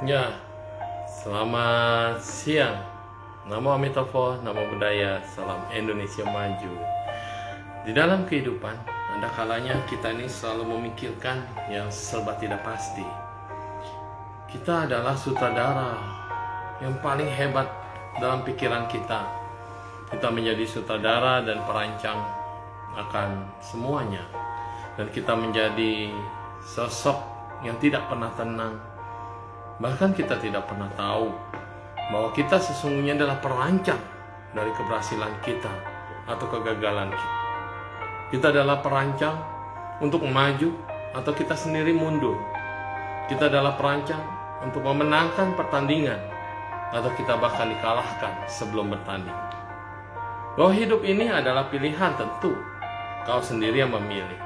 Ya, selamat siang. Namo Amitofo, namo budaya, salam Indonesia maju. Di dalam kehidupan, ada kalanya kita ini selalu memikirkan yang serba tidak pasti. Kita adalah sutradara yang paling hebat dalam pikiran kita. Kita menjadi sutradara dan perancang akan semuanya. Dan kita menjadi sosok yang tidak pernah tenang. Bahkan kita tidak pernah tahu bahwa kita sesungguhnya adalah perancang dari keberhasilan kita atau kegagalan kita. Kita adalah perancang untuk maju atau kita sendiri mundur. Kita adalah perancang untuk memenangkan pertandingan atau kita bahkan dikalahkan sebelum bertanding. Bahwa hidup ini adalah pilihan tentu. Kau sendiri yang memilih.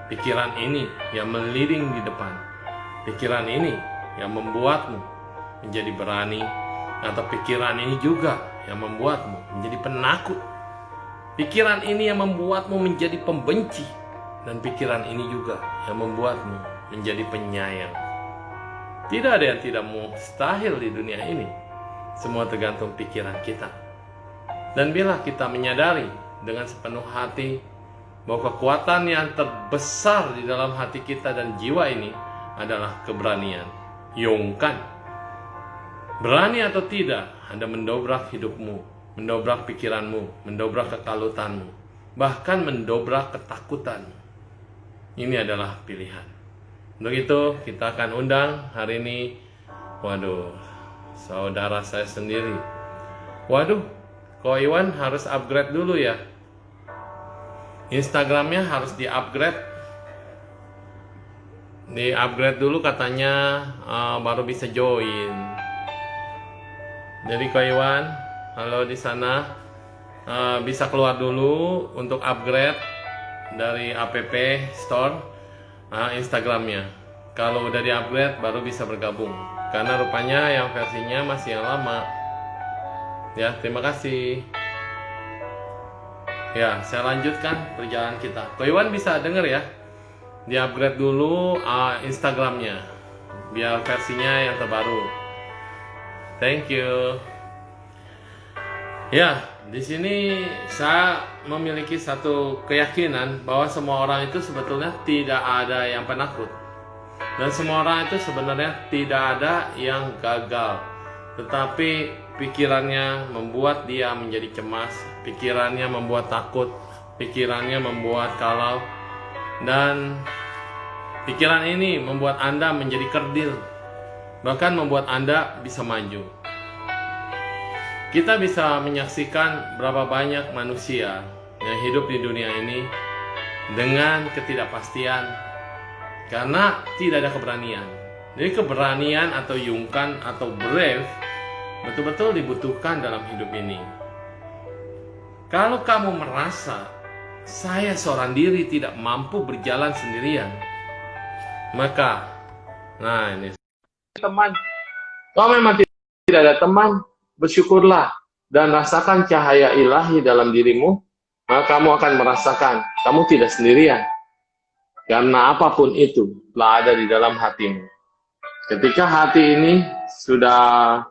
Pikiran ini yang meliding di depan. Pikiran ini yang membuatmu menjadi berani, atau pikiran ini juga yang membuatmu menjadi penakut. Pikiran ini yang membuatmu menjadi pembenci, dan pikiran ini juga yang membuatmu menjadi penyayang. Tidak ada yang tidak mustahil di dunia ini. Semua tergantung pikiran kita. Dan bila kita menyadari dengan sepenuh hati bahwa kekuatan yang terbesar di dalam hati kita dan jiwa ini adalah keberanian. Yongkan. Berani atau tidak, Anda mendobrak hidupmu, mendobrak pikiranmu, mendobrak kekalutanmu, bahkan mendobrak ketakutanmu. Ini adalah pilihan. Untuk itu, kita akan undang hari ini, saudara saya sendiri. Ko Iwan harus upgrade dulu ya. Instagramnya harus di-upgrade dulu katanya, baru bisa join. Jadi Ko Iwan, halo di sana, bisa keluar dulu untuk upgrade dari app store Instagramnya. Kalau udah di-upgrade baru bisa bergabung, karena rupanya yang versinya masih yang lama. Ya, terima kasih. Ya, saya lanjutkan perjalanan kita. Ko Iwan bisa denger ya? Di-upgrade dulu Instagramnya biar versinya yang terbaru. Thank you. Ya, di sini saya memiliki satu keyakinan bahwa semua orang itu sebetulnya tidak ada yang penakut. Dan semua orang itu sebenarnya tidak ada yang gagal. Tetapi pikirannya membuat dia menjadi cemas, pikirannya membuat takut, pikirannya membuat galau. Dan pikiran ini membuat Anda menjadi kerdil, bahkan membuat Anda bisa maju. Kita bisa menyaksikan berapa banyak manusia yang hidup di dunia ini dengan ketidakpastian karena tidak ada keberanian. Jadi keberanian atau yungkan atau brave betul-betul dibutuhkan dalam hidup ini. Kalau kamu merasa saya seorang diri tidak mampu berjalan sendirian, maka ini teman. Kalau memang tidak ada teman, bersyukurlah dan rasakan cahaya ilahi dalam dirimu, maka kamu akan merasakan kamu tidak sendirian. Karena apapun itu telah ada di dalam hatimu. Ketika hati ini sudah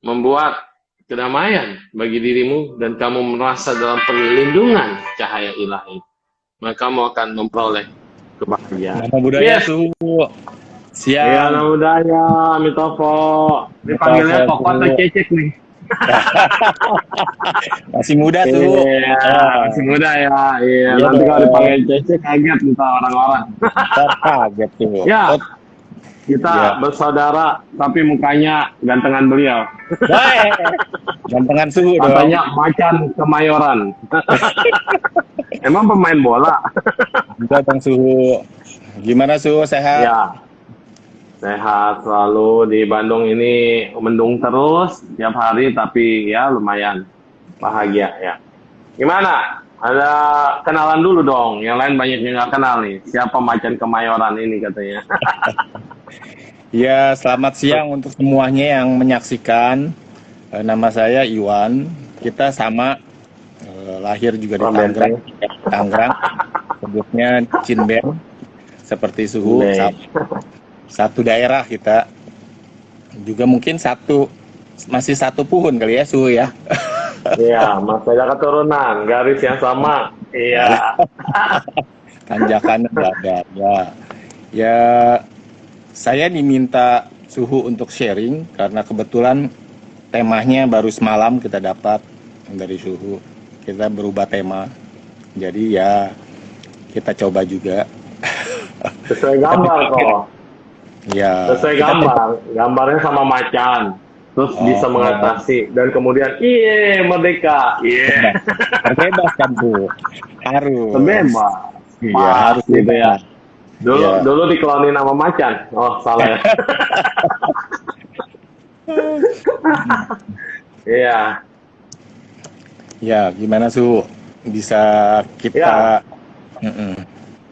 membuat kedamaian bagi dirimu dan kamu merasa dalam perlindungan cahaya ilahi, maka kamu akan memperoleh kebahagiaan. Nama budaya tuh. Siap. Ya, nama budaya, Amitofo. Dipanggilnya Koko atau Cecek nih? Masih muda tuh. Iya, masih muda ya. Iya, nanti kalau dipanggil Cecek kaget kita orang-orang. Kaget tuh. Ya. Kita bersaudara, tapi mukanya gantengan beliau. Gantengan suhu dong. Katanya macan kemayoran. Emang pemain bola? Ganteng suhu. Gimana suhu, sehat? Ya, sehat selalu. Di Bandung ini mendung terus tiap hari, tapi ya lumayan bahagia ya. Gimana? Ada kenalan dulu dong. Yang lain banyak yang nggak kenal nih. Siapa macan kemayoran ini katanya? Ya, selamat siang untuk semuanya yang menyaksikan. Nama saya Iwan. Kita sama lahir juga di Tangerang. Sebutnya Cinben. Seperti suhu. Satu daerah kita. juga mungkin masih satu pohon kali ya Su ya. Iya, masih ada keturunan, garis yang sama. Iya. Tanjakannya nggak ada. Ya saya diminta Suhu untuk sharing karena kebetulan temanya baru semalam kita dapat dari Suhu. Kita berubah tema. Jadi ya kita coba juga. Sesuai gambar kok. Ya. Sesuai gambar. Gambarnya sama macan. Terus bisa mengatasi. Dan kemudian, merdeka. Terbebas kan Bu. Harus. Terbebas. Iya, harus gitu ya. bebas. Dulu diklonin nama macan. Oh, salah ya. Iya. Ya, gimana Su? Bisa kita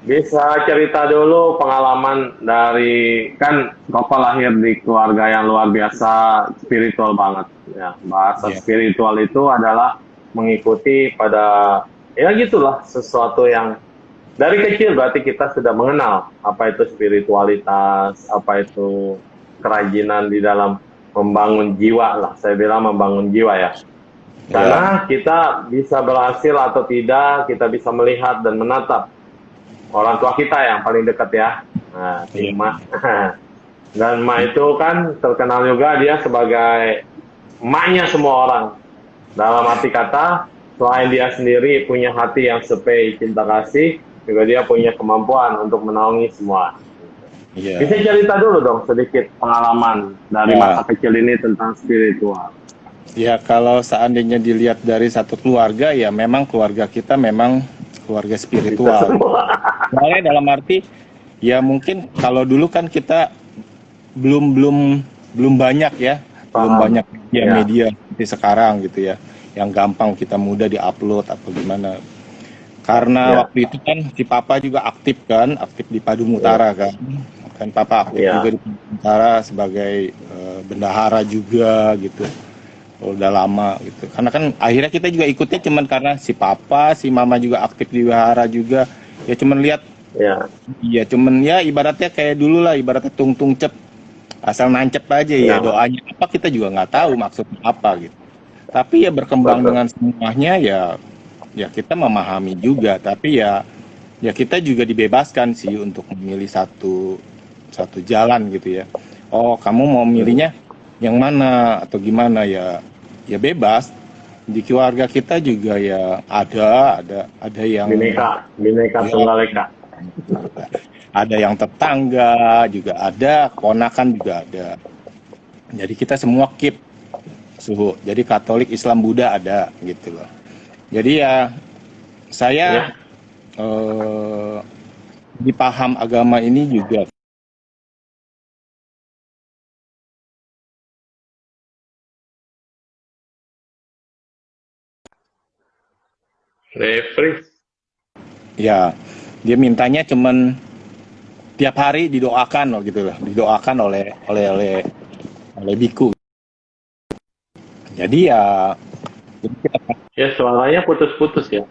Bisa cerita dulu pengalaman dari, kan Bapak lahir di keluarga yang luar biasa spiritual banget. Ya, bahasa spiritual itu adalah mengikuti pada, ya gitulah, sesuatu yang dari kecil berarti kita sudah mengenal apa itu spiritualitas, apa itu kerajinan di dalam membangun jiwa lah. Saya bilang membangun jiwa ya. Karena kita bisa berhasil atau tidak, kita bisa melihat dan menatap orang tua kita yang paling dekat ya. Nah, si emak. Dan emak itu kan terkenal juga dia sebagai emaknya semua orang. Dalam arti kata, selain dia sendiri punya hati yang sepe cinta kasih, juga dia punya kemampuan untuk menaungi semua. Bisa cerita dulu dong sedikit pengalaman dari masa kecil ini tentang spiritual. Ya, kalau seandainya dilihat dari satu keluarga, ya memang keluarga kita memang keluarga spiritual. Soalnya dalam arti, ya mungkin kalau dulu kan kita belum banyak ya, belum banyak media seperti sekarang gitu ya, yang gampang kita mudah diupload atau gimana. Karena waktu itu kan si Papa juga aktif di Padum Utara kan Papa aktif juga di Padum Utara sebagai bendahara juga gitu. Udah lama gitu. Karena kan akhirnya kita juga ikutnya cuman karena si Papa, si Mama juga aktif di wihara juga. Ya cuman lihat. Iya cuman ya ibaratnya kayak dulu lah, ibaratnya tung cep. Asal nancep aja ya doanya apa kita juga nggak tahu maksudnya apa gitu. Tapi ya berkembang dengan semuanya ya kita memahami juga, tapi ya kita juga dibebaskan sih untuk memilih satu jalan gitu ya. Oh, kamu mau milihnya yang mana atau gimana ya bebas. Di keluarga kita juga ya ada yang bineka tunggal ika. Ada yang tetangga juga ada, keponakan juga ada. Jadi kita semua keep Suhu. Jadi Katolik, Islam, Buddha ada gitu loh. Jadi ya saya dipaham agama ini juga. Ya, dia mintanya cuman tiap hari didoakan loh gitu loh, didoakan oleh biku. Jadi ya suaranya putus-putus ya.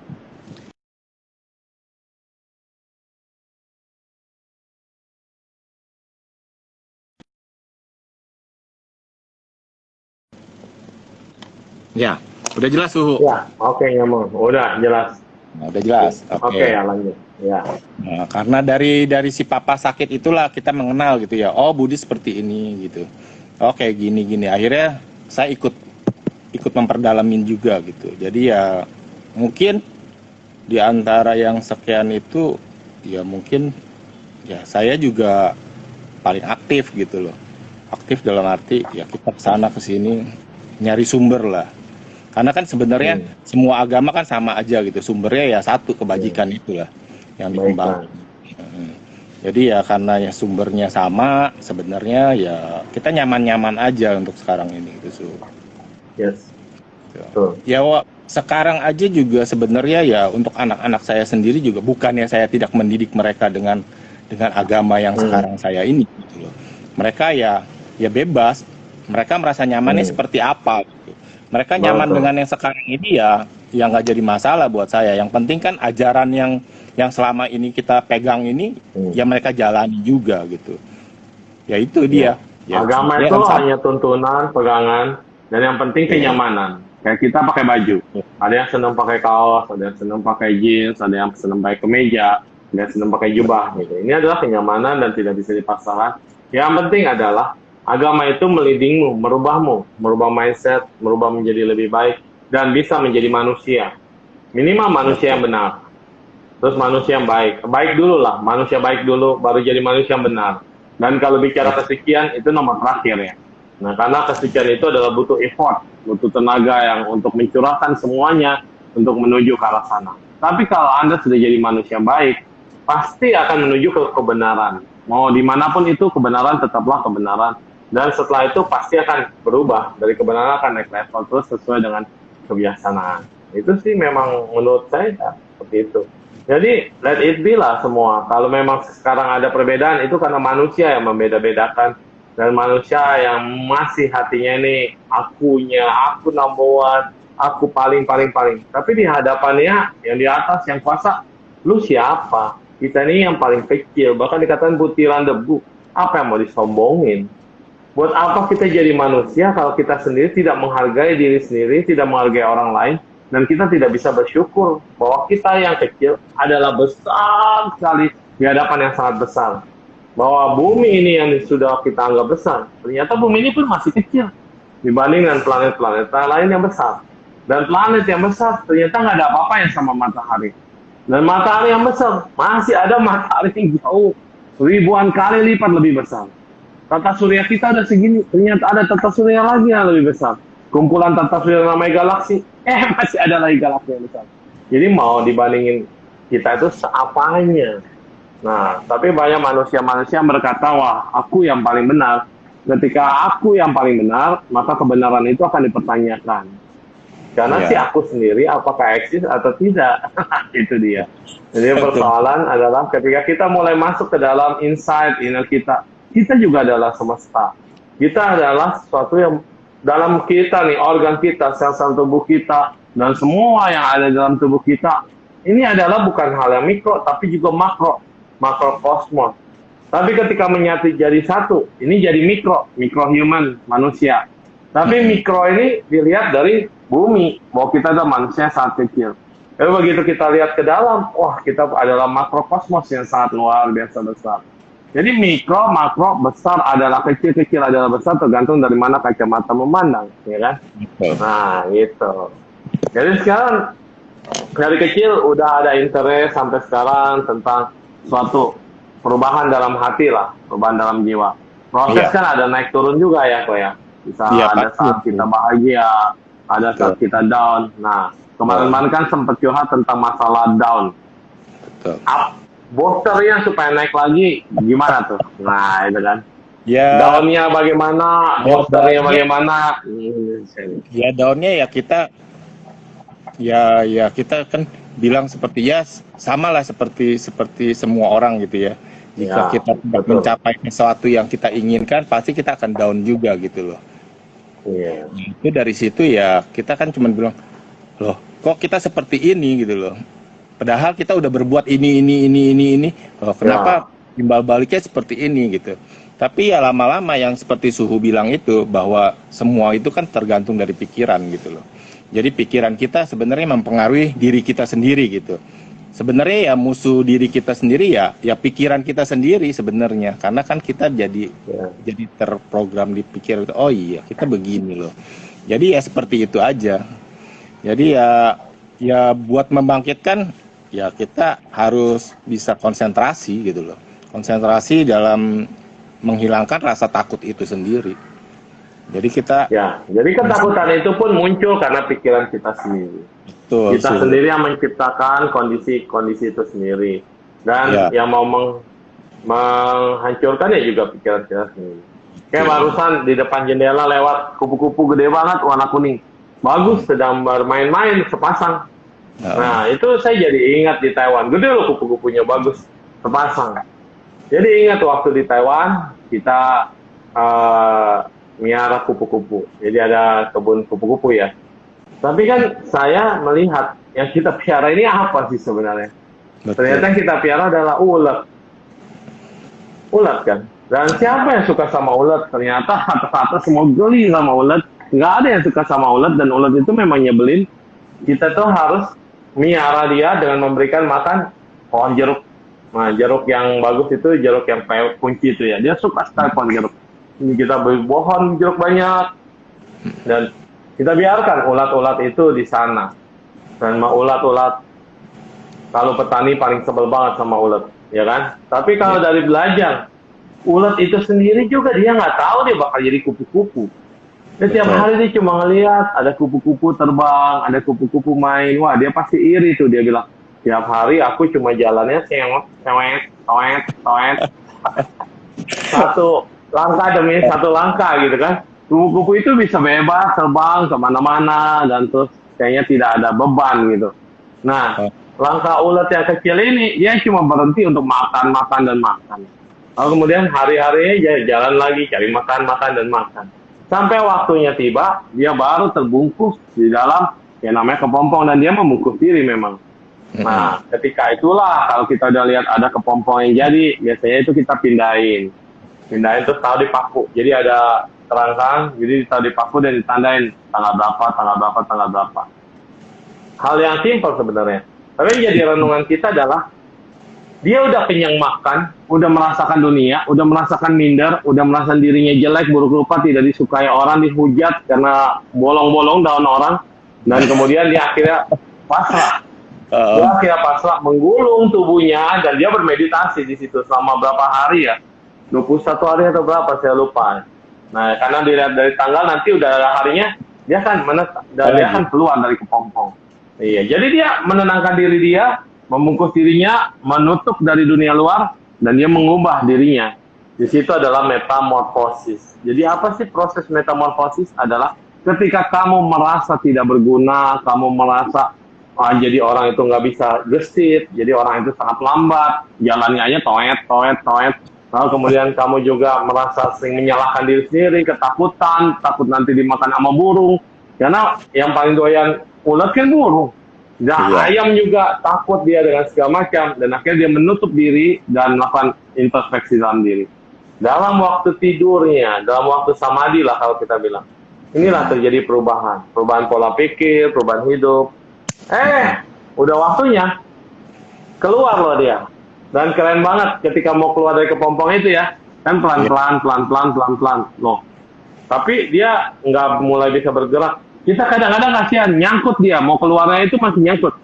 Ya, udah jelas Suhu. Ya, oke nyambung. Udah jelas. Nah, udah jelas. Oke, ya lanjut. Ya. Nah, karena dari si Papa sakit itulah kita mengenal gitu ya. Oh, Budi seperti ini gitu. Oh, kayak gini. Akhirnya saya ikut memperdalamin juga gitu. Jadi ya mungkin di antara yang sekian itu ya mungkin ya saya juga paling aktif gitu loh. Aktif dalam arti ya kita kesana kesini nyari sumber lah. Karena kan sebenarnya semua agama kan sama aja gitu. Sumbernya ya satu, kebajikan itulah yang dikembangkan. Jadi ya karena ya sumbernya sama, sebenarnya ya kita nyaman-nyaman aja untuk sekarang ini gitu. Ya sekarang aja juga sebenarnya ya untuk anak-anak saya sendiri juga bukannya saya tidak mendidik mereka dengan agama yang sekarang saya ini gitu loh. Mereka ya bebas, mereka merasa nyamannya seperti apa gitu. Mereka nyaman dengan yang sekarang ini ya nggak jadi masalah buat saya. Yang penting kan ajaran yang selama ini kita pegang ini ya mereka jalani juga gitu. Ya itu dia. Ya, Agama dia itu kan hanya tuntunan, pegangan, dan yang penting kenyamanan. Kayak kita pakai baju. Ada yang senang pakai kaos, ada yang senang pakai jeans, ada yang senang pakai kemeja, ada yang senang pakai jubah. Gitu. Ini adalah kenyamanan dan tidak bisa dipaksakan. Yang penting adalah agama itu melidingmu, merubahmu, merubah mindset, merubah menjadi lebih baik, dan bisa menjadi manusia. Minimal manusia yang benar. Terus manusia yang baik. Baik dulu lah, manusia baik dulu, baru jadi manusia yang benar. Dan kalau bicara kesucian, itu nomor terakhir ya. Nah, karena kesucian itu adalah butuh effort, butuh tenaga yang untuk mencurahkan semuanya untuk menuju ke arah sana. Tapi kalau Anda sudah jadi manusia baik, pasti akan menuju ke kebenaran. Mau dimanapun itu, kebenaran tetaplah kebenaran. Dan setelah itu pasti akan berubah. Dari kebenaran akan naik level terus sesuai dengan kebiasaan. Itu sih memang menurut saya ya, seperti itu. Jadi let it be lah semua. Kalau memang sekarang ada perbedaan itu karena manusia yang membeda-bedakan dan manusia yang masih hatinya ini akunya, aku number one, aku paling paling paling. Tapi di hadapannya yang di atas yang kuasa, lu siapa? Kita ini yang paling kecil, bahkan dikatakan butiran debu. Apa yang mau disombongin? Buat apa kita jadi manusia kalau kita sendiri tidak menghargai diri sendiri, tidak menghargai orang lain, dan kita tidak bisa bersyukur bahwa kita yang kecil adalah besar sekali di hadapan yang sangat besar. Bahwa bumi ini yang sudah kita anggap besar, ternyata bumi ini pun masih kecil dibanding dengan planet-planet lain yang besar. Dan planet yang besar ternyata nggak ada apa-apa yang sama matahari. Dan matahari yang besar, masih ada matahari yang jauh, ribuan kali lipat lebih besar. Tata surya kita udah segini, ternyata ada tata surya lagi yang lebih besar. Kumpulan tata surya namanya galaksi, masih ada lagi galaksi yang besar. Jadi mau dibandingin kita itu seapanya. Nah, tapi banyak manusia-manusia yang berkata, wah, aku yang paling benar. Ketika aku yang paling benar, maka kebenaran itu akan dipertanyakan. Karena si aku sendiri apakah eksis atau tidak. Itu dia. Jadi persoalan adalah ketika kita mulai masuk ke dalam insight inner kita juga adalah semesta. Kita adalah sesuatu yang dalam kita nih, organ kita, sel-sel tubuh kita, dan semua yang ada dalam tubuh kita, ini adalah bukan hal yang mikro, tapi juga makrokosmos. Tapi ketika menyatu jadi satu, ini jadi mikro human, manusia. Tapi mikro ini dilihat dari bumi, bahwa kita adalah manusia yang sangat kecil. Lalu begitu kita lihat ke dalam, wah kita adalah makrokosmos yang sangat luar biasa besar. Jadi mikro, makro, besar adalah kecil adalah besar, tergantung dari mana kacamata memandang, ya kan? Nah, gitu. Jadi sekarang dari kecil udah ada interest sampai sekarang tentang suatu perubahan dalam hati lah, perubahan dalam jiwa. Proses kan ada naik turun juga ya, kok ya. Bisa ada saat kita bahagia, ada saat kita down. Nah, kemarin-kemarin kan sempat curhat tentang masalah down. Boosternya supaya naik lagi gimana tuh? Nah, itu kan. Ya. Downnya bagaimana? Boosternya bagaimana? Ya downnya ya kita kita kan bilang seperti ya sama lah seperti semua orang gitu ya. Jika kita tidak mencapai sesuatu yang kita inginkan, pasti kita akan down juga gitu loh. Iya. Itu dari situ ya kita kan cuma bilang, loh kok kita seperti ini gitu loh. Padahal kita udah berbuat ini. Loh, kenapa timbal baliknya seperti ini gitu. Tapi ya lama-lama yang seperti Suhu bilang itu, bahwa semua itu kan tergantung dari pikiran gitu loh. Jadi pikiran kita sebenarnya mempengaruhi diri kita sendiri gitu. Sebenarnya ya musuh diri kita sendiri ya pikiran kita sendiri sebenarnya. Karena kan kita jadi terprogram di pikiran itu, oh iya kita begini loh. Jadi ya seperti itu aja. Jadi ya buat membangkitkan, ya kita harus bisa konsentrasi gitu loh. Konsentrasi dalam menghilangkan rasa takut itu sendiri. Jadi jadi ketakutan itu pun muncul karena pikiran kita sendiri. Betul, kita sendiri yang menciptakan kondisi itu sendiri. Dan yang mau menghancurkan ya juga pikiran kita sendiri. Kayak barusan di depan jendela lewat kupu-kupu gede banget warna kuning. Bagus, sedang bermain-main sepasang. Nah, itu saya jadi ingat di Taiwan. Gede loh kupu-kupunya, bagus. Sepasang. Jadi ingat waktu di Taiwan, kita miara kupu-kupu. Jadi ada kebun kupu-kupu ya. Tapi kan saya melihat yang kita piara ini apa sih sebenarnya? Betul. Ternyata yang kita piara adalah ulat. Ulat kan. Dan siapa yang suka sama ulet? Ternyata rata-rata semua geli sama ulet. Nggak ada yang suka sama ulet, dan ulet itu memang nyebelin. Kita tuh harus miara dia dengan memberikan makan pohon jeruk. Nah, jeruk yang bagus itu jeruk yang kunci itu ya. Dia suka sekali pohon jeruk. Ini kita beri pohon jeruk banyak, dan kita biarkan ulat-ulat itu di sana. Dan ulat-ulat, kalau petani paling sebel banget sama ulat, ya kan? Tapi kalau dari belajar, ulat itu sendiri juga dia nggak tahu dia bakal jadi kupu-kupu. Dia tiap hari dia cuma ngeliat ada kupu-kupu terbang, ada kupu-kupu main. Wah, dia pasti iri tuh. Dia bilang, tiap hari aku cuma jalannya toet. Satu langkah demi satu langkah gitu kan. Kupu-kupu itu bisa bebas terbang kemana-mana, dan terus kayaknya tidak ada beban gitu. Nah, langkah ulat yang kecil ini, dia cuma berhenti untuk makan, dan makan. Lalu kemudian hari-harinya dia jalan lagi, cari makan, dan makan. Sampai waktunya tiba, dia baru terbungkus di dalam yang namanya kepompong, dan dia membungkus diri memang. Nah, ketika itulah kalau kita udah lihat ada kepompong yang jadi, biasanya itu kita pindahin terus taruh di paku. Jadi ada kerangkang, jadi ditaruh di paku dan ditandain tanggal berapa. Hal yang simpel sebenarnya. Tapi yang jadi renungan kita adalah dia udah kenyang makan, udah merasakan dunia, udah merasakan minder, udah merasakan dirinya jelek, buruk rupa, tidak disukai orang, dihujat karena bolong-bolong daun orang, dan kemudian dia akhirnya pasrah. Dia akhirnya pasrah, menggulung tubuhnya, dan dia bermeditasi di situ selama berapa hari ya? 21 hari atau berapa, saya lupa. Nah, karena dilihat dari tanggal, nanti udah ada harinya, dia akan keluar dari kepompong. Iya, jadi dia menenangkan diri dia, membungkus dirinya, menutup dari dunia luar, dan dia mengubah dirinya. Di situ adalah metamorfosis. Jadi apa sih proses metamorfosis? Adalah ketika kamu merasa tidak berguna, kamu merasa jadi orang itu nggak bisa gesit, jadi orang itu sangat lambat, jalannya aja toet. Lalu kemudian kamu juga merasa sering menyalahkan diri sendiri, ketakutan, takut nanti dimakan sama burung. Karena yang paling doyan ulat kan burung. Dan ayam juga takut dia dengan segala macam, dan akhirnya dia menutup diri dan melakukan introspeksi dalam diri. Dalam waktu tidurnya, dalam waktu samadhi lah kalau kita bilang. Inilah terjadi perubahan pola pikir, perubahan hidup. Udah waktunya keluar loh dia. Dan keren banget ketika mau keluar dari kepompong itu ya, kan pelan-pelan loh. Tapi dia nggak mulai bisa bergerak. Kita kadang-kadang kasihan, nyangkut dia, mau keluarnya itu masih nyangkut.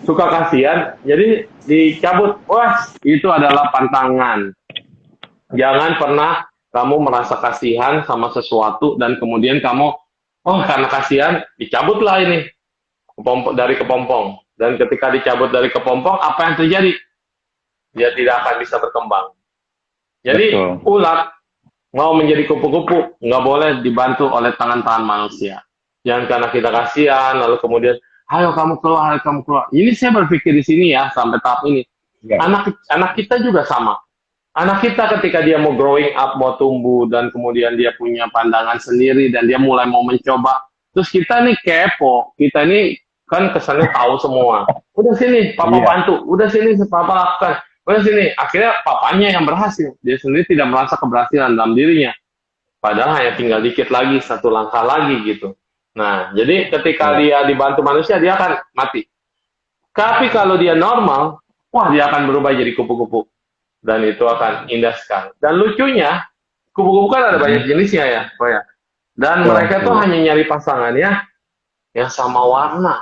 Suka kasihan, jadi dicabut. Wah, itu adalah pantangan. Jangan pernah kamu merasa kasihan sama sesuatu, dan kemudian kamu, karena kasihan, dicabutlah ini dari kepompong. Dan ketika dicabut dari kepompong, apa yang terjadi? Dia tidak akan bisa berkembang. Jadi, ulat mau menjadi kupu-kupu, nggak boleh dibantu oleh tangan-tangan manusia. Jangan karena kita kasihan, lalu kemudian, ayo kamu keluar. Ini saya berpikir di sini ya, sampai tahap ini. Anak kita juga sama. Anak kita ketika dia mau growing up, mau tumbuh, dan kemudian dia punya pandangan sendiri, dan dia mulai mau mencoba. Terus kita nih kepo, kita nih kan kesannya tahu semua. Udah sini, papa bantu. Udah sini, papa lakukan. Udah sini. Akhirnya papanya yang berhasil. Dia sendiri tidak merasa keberhasilan dalam dirinya. Padahal hanya tinggal dikit lagi, satu langkah lagi gitu. Nah, jadi ketika dia dibantu manusia, dia akan mati. Tapi kalau dia normal, dia akan berubah jadi kupu-kupu. Dan itu akan indah sekali. Dan lucunya, kupu-kupu kan ada banyak jenisnya ya. Dan mereka tuh hanya nyari pasangannya yang sama warna,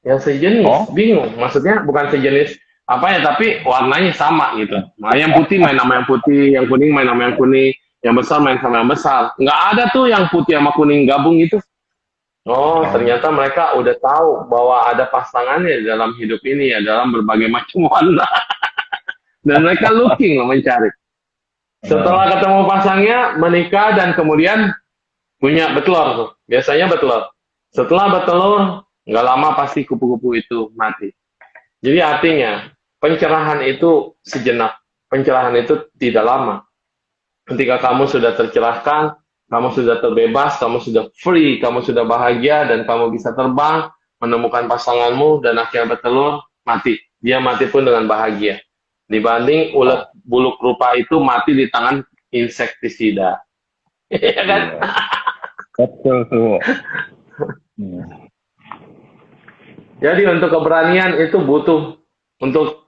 yang sejenis. Bingung, maksudnya bukan sejenis tapi warnanya sama gitu. Nah, yang putih main sama yang putih, yang kuning main sama yang kuning, yang besar main sama yang besar. Nggak ada tuh yang putih sama kuning gabung gitu. Ternyata mereka udah tahu bahwa ada pasangannya dalam hidup ini ya, dalam berbagai macam warna. Dan mereka looking mencari. Setelah ketemu pasangnya, menikah, dan kemudian punya betelor. Biasanya betelor. Setelah betelor, nggak lama pasti kupu-kupu itu mati. Jadi artinya, pencerahan itu sejenak. Pencerahan itu tidak lama. Ketika kamu sudah tercerahkan, kamu sudah terbebas, kamu sudah free, kamu sudah bahagia, dan kamu bisa terbang, menemukan pasanganmu, dan akhirnya bertelur, mati. Dia mati pun dengan bahagia. Dibanding ulat buluk rupa itu mati di tangan insektisida. Iya kan? Iya. Betul tuh. Hmm. Jadi untuk keberanian itu butuh untuk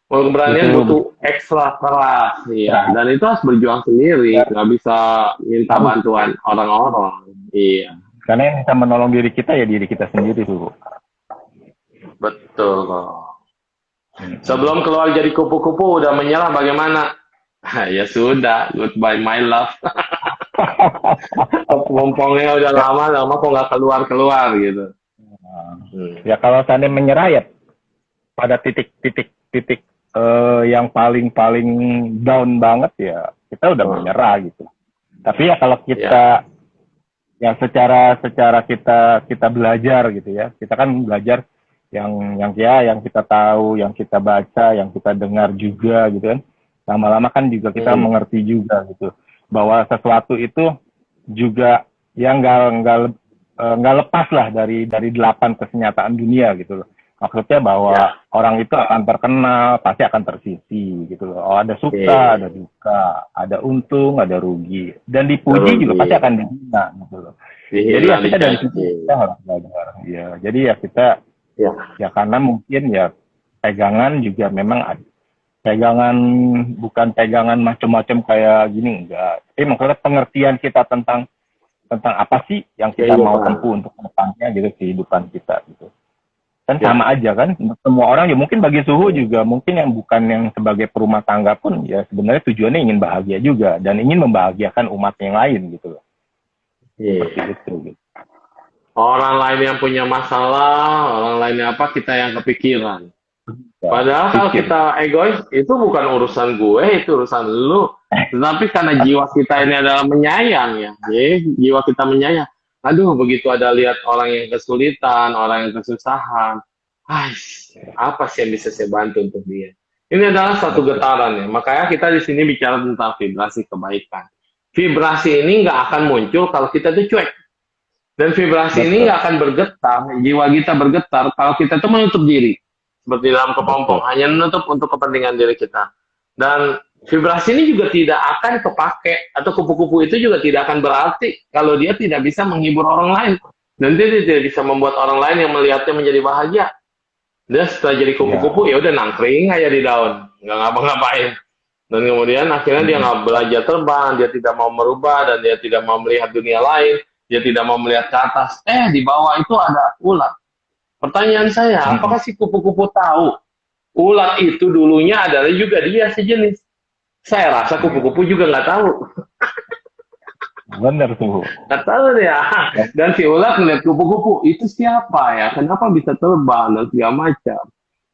keberanian Betul, butuh ekstra keras, iya. betul. Dan itu harus berjuang sendiri, Ya, nggak bisa minta harus. bantuan orang-orang. Iya, Karena yang bisa menolong diri kita ya diri kita sendiri tuh. betul kok. Hmm. Sebelum keluar jadi kupu-kupu udah menyerah bagaimana? Ya sudah, goodbye my love. Pompongnya udah lama kok nggak keluar-keluar gitu. Hmm. Ya kalau seandainya menyerah ya pada titik yang paling down banget ya kita udah menyerah gitu. Tapi ya kalau Ya, kita yang secara kita belajar gitu ya, kita kan belajar yang kita tahu, yang kita baca, yang kita dengar juga gitu kan. Lama-lama kan juga kita hmm. mengerti juga gitu bahwa sesuatu itu juga yang nggak lepas lah dari 8 kesenyataan dunia gitu loh. Maksudnya bahwa Ya, orang itu akan terkenal, pasti akan tersisi gitu loh. Oh, ada suka, ada oke. duka, ada untung, ada rugi. Dan dipuji juga pasti Rugi, akan dihina gitu loh. Jadi ya dihina, kita dari situ dicaci. kita harus belajar. Ya, jadi ya kita Ya, ya karena mungkin ya pegangan juga memang ada. Pegangan bukan pegangan macam-macam kayak gini enggak. Tapi maksudnya pengertian kita tentang apa sih yang kita mau kehidupan. tempuh untuk kedepannya gitu kehidupan kita gitu. Kan Ya, sama aja kan untuk semua orang ya mungkin bagi Suhu juga mungkin yang bukan yang sebagai perumah tangga pun ya sebenarnya tujuannya ingin bahagia juga dan ingin membahagiakan umat yang lain gitu loh seperti iya. itu gitu. Orang lain yang punya masalah, orang lainnya apa, kita yang kepikiran. Ya, Padahal kalau pikir. kita egois, itu bukan urusan gue, itu urusan lu. Tetapi karena jiwa kita ini adalah menyayang ya, jiwa kita menyayang. Aduh, begitu ada lihat orang yang kesulitan, orang yang kesusahan, apa sih yang bisa saya bantu untuk dia? Ini adalah satu Betul. getaran ya. Makanya kita di sini bicara tentang vibrasi kebaikan. Vibrasi ini nggak akan muncul kalau kita tuh cuek. Dan vibrasi ini Betul. nggak akan bergetar, jiwa kita bergetar kalau kita tuh menutup diri. Seperti dalam kepompong, Betul. hanya menutup untuk kepentingan diri kita. Dan vibrasi ini juga tidak akan kepake, atau kupu-kupu itu juga tidak akan berarti kalau dia tidak bisa menghibur orang lain. Dan dia tidak bisa membuat orang lain yang melihatnya menjadi bahagia. Dia setelah jadi Ya. kupu-kupu, ya udah nangkring aja di daun, nggak ngapa-ngapain. Dan kemudian akhirnya dia Hmm. nggak belajar terbang, dia tidak mau merubah, dan dia tidak mau melihat dunia lain, dia tidak mau melihat ke atas. Di bawah itu ada ular. Pertanyaan saya, Hmm. apakah si kupu-kupu tahu ular itu dulunya adalah juga dia sejenis? Saya rasa Ya. kupu-kupu juga nggak tahu. Benar Suhu. Nggak tahu dia. Ya. Dan si ular ngeliat kupu-kupu, itu siapa ya? Kenapa bisa terbang dan segala macam?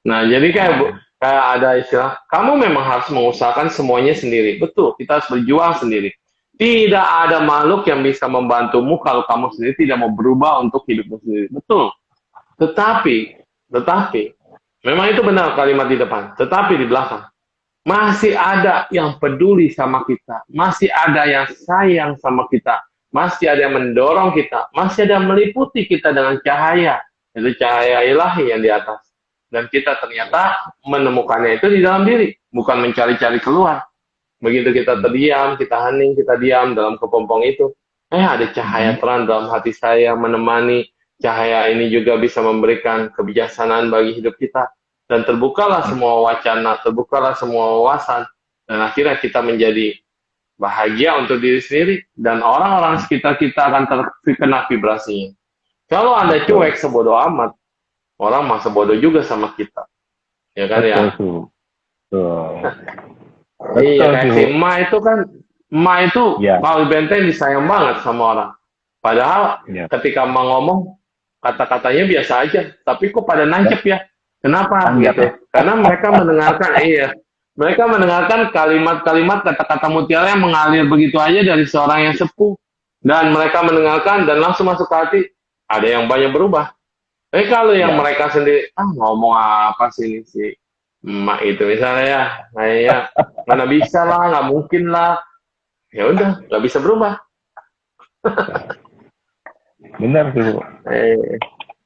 Nah, jadi kayak ada istilah, kamu memang harus mengusahakan semuanya sendiri. Betul, kita harus berjuang sendiri. Tidak ada makhluk yang bisa membantumu kalau kamu sendiri tidak mau berubah untuk hidupmu sendiri. Betul. Tetapi, memang itu benar kalimat di depan. Tetapi di belakang, masih ada yang peduli sama kita. Masih ada yang sayang sama kita. Masih ada yang mendorong kita. Masih ada yang meliputi kita dengan cahaya. Itu cahaya ilahi yang di atas. Dan kita ternyata menemukannya itu di dalam diri. Bukan mencari-cari keluar. Begitu kita terdiam, kita hening, kita diam dalam kepompong itu. Ada cahaya terang dalam hati saya menemani. Cahaya ini juga bisa memberikan kebijaksanaan bagi hidup kita. Dan terbukalah semua wacana, terbukalah semua wawasan. Dan akhirnya kita menjadi bahagia untuk diri sendiri. Dan orang-orang sekitar kita akan terkena vibrasinya. Kalau Anda Betul. cuek sebodoh amat, orang masa bodoh juga sama kita. Ya kan Betul ya? Suhu. Betul. Iya, Betul kayak si Suhu. emak itu kan, emak itu Ya. kalau benteng disayang banget sama orang. Padahal Ya. ketika emak ngomong, kata-katanya biasa aja. Tapi kok pada nancep ya? Kenapa Tanggap gitu? ya. Karena mereka mendengarkan, mereka mendengarkan kalimat-kalimat kata-kata mutiara yang mengalir begitu aja dari seorang yang sepuh. Dan mereka mendengarkan dan langsung masuk ke hati. Ada yang banyak berubah. Kalau yang Ya. mereka sendiri, ngomong apa sih ini sih? Emak itu misalnya ya, kayaknya mana bisa lah, nggak mungkin lah. Ya udah, nggak bisa berubah. Benar Suhu. Eh,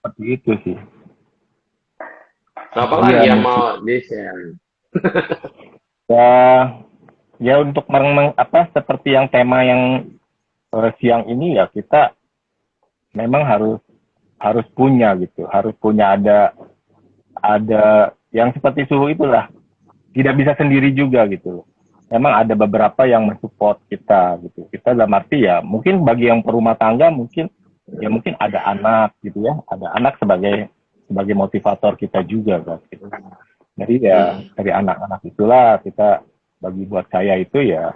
Seperti itu sih. apa Iya lagi yang mungkin mau di-share? ya ya untuk seperti yang tema yang siang ini ya kita memang harus punya gitu, harus punya ada yang seperti suhu itulah, tidak bisa sendiri juga gitu. Memang ada beberapa yang mensupport kita gitu. Kita dalam arti ya mungkin bagi yang berumah tangga mungkin ada anak gitu ya, ada anak sebagai motivator kita juga kan gitu. Jadi ya dari anak-anak itulah kita bagi buat saya itu ya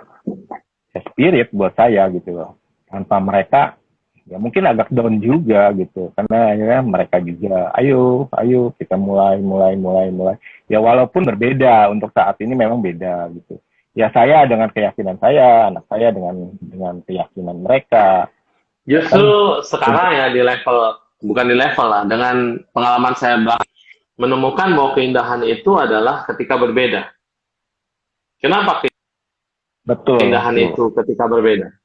spirit buat saya gitu loh. Tanpa mereka ya mungkin agak down juga gitu karena ya mereka juga ayo kita mulai ya walaupun berbeda untuk saat ini memang beda gitu ya saya dengan keyakinan saya anak saya dengan keyakinan mereka Justru kan sekarang ya bukan di level lah, dengan pengalaman saya menemukan bahwa keindahan itu adalah ketika berbeda. Kenapa keindahan betul itu ketika berbeda?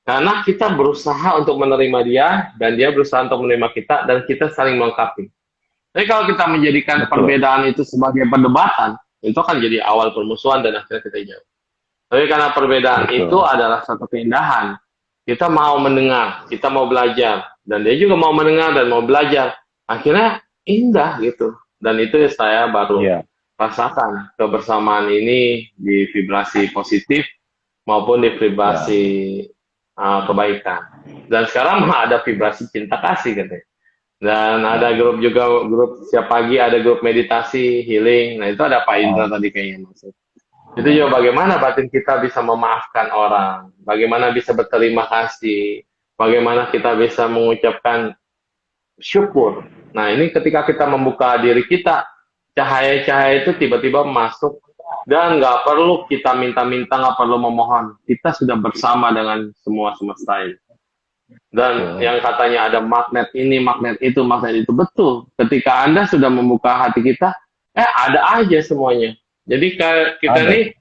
Karena kita berusaha untuk menerima dia, dan dia berusaha untuk menerima kita, dan kita saling melengkapi. Tapi kalau kita menjadikan betul perbedaan itu sebagai perdebatan, itu akan jadi awal permusuhan dan akhirnya kita jauh. Tapi karena perbedaan betul itu adalah satu keindahan, kita mau mendengar, kita mau belajar, dan dia juga mau mendengar dan mau belajar. Akhirnya indah gitu. Dan itu saya baru ya rasakan kebersamaan ini di vibrasi positif maupun di vibrasi kebaikan. Dan sekarang ada vibrasi cinta kasih katanya. Dan ada grup setiap pagi ada grup meditasi, healing. Nah itu ada Pak Indra tadi kayaknya maksud. Itu juga bagaimana batin kita bisa memaafkan orang, bagaimana bisa berterima kasih, bagaimana kita bisa mengucapkan syukur. Nah ini ketika kita membuka diri kita, cahaya-cahaya itu tiba-tiba masuk dan nggak perlu kita minta-minta, nggak perlu memohon. Kita sudah bersama dengan semua semesta ini. Dan yang katanya ada magnet ini, magnet itu, betul. Ketika Anda sudah membuka hati kita, ada aja semuanya. Jadi kita nih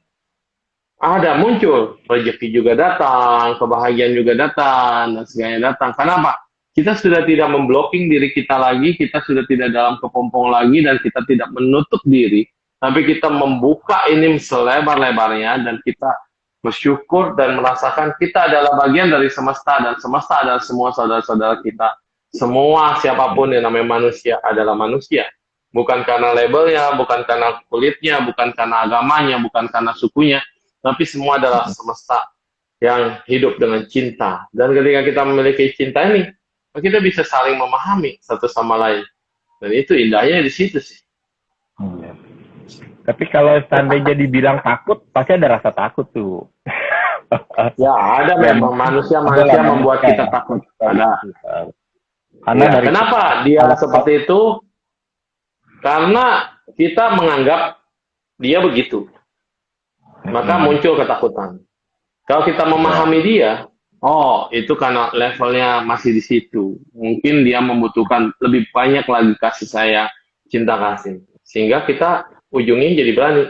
ada muncul, rezeki juga datang, kebahagiaan juga datang, dan segalanya datang. Kenapa? Kita sudah tidak memblocking diri kita lagi, kita sudah tidak dalam kepompong lagi, dan kita tidak menutup diri, tapi kita membuka ini selebar-lebarnya, dan kita bersyukur dan merasakan kita adalah bagian dari semesta, dan semesta adalah semua saudara-saudara kita. Semua siapapun yang namanya manusia adalah manusia. Bukan karena labelnya, bukan karena kulitnya, bukan karena agamanya, bukan karena sukunya, tapi semua adalah semesta yang hidup dengan cinta. Dan ketika kita memiliki cinta ini, kita bisa saling memahami satu sama lain. Dan itu indahnya di situ sih. Iya. Tapi kalau seandainya dibilang takut, pasti ada rasa takut tuh. Ya, ada memang manusia membuat kita takut. Ada. Karena Ya, kenapa dia seperti itu? Karena kita menganggap dia begitu. Maka muncul ketakutan. Kalau kita memahami dia, itu karena levelnya masih di situ. Mungkin dia membutuhkan lebih banyak lagi kasih sayang, cinta kasih. Sehingga kita ujungnya jadi berani.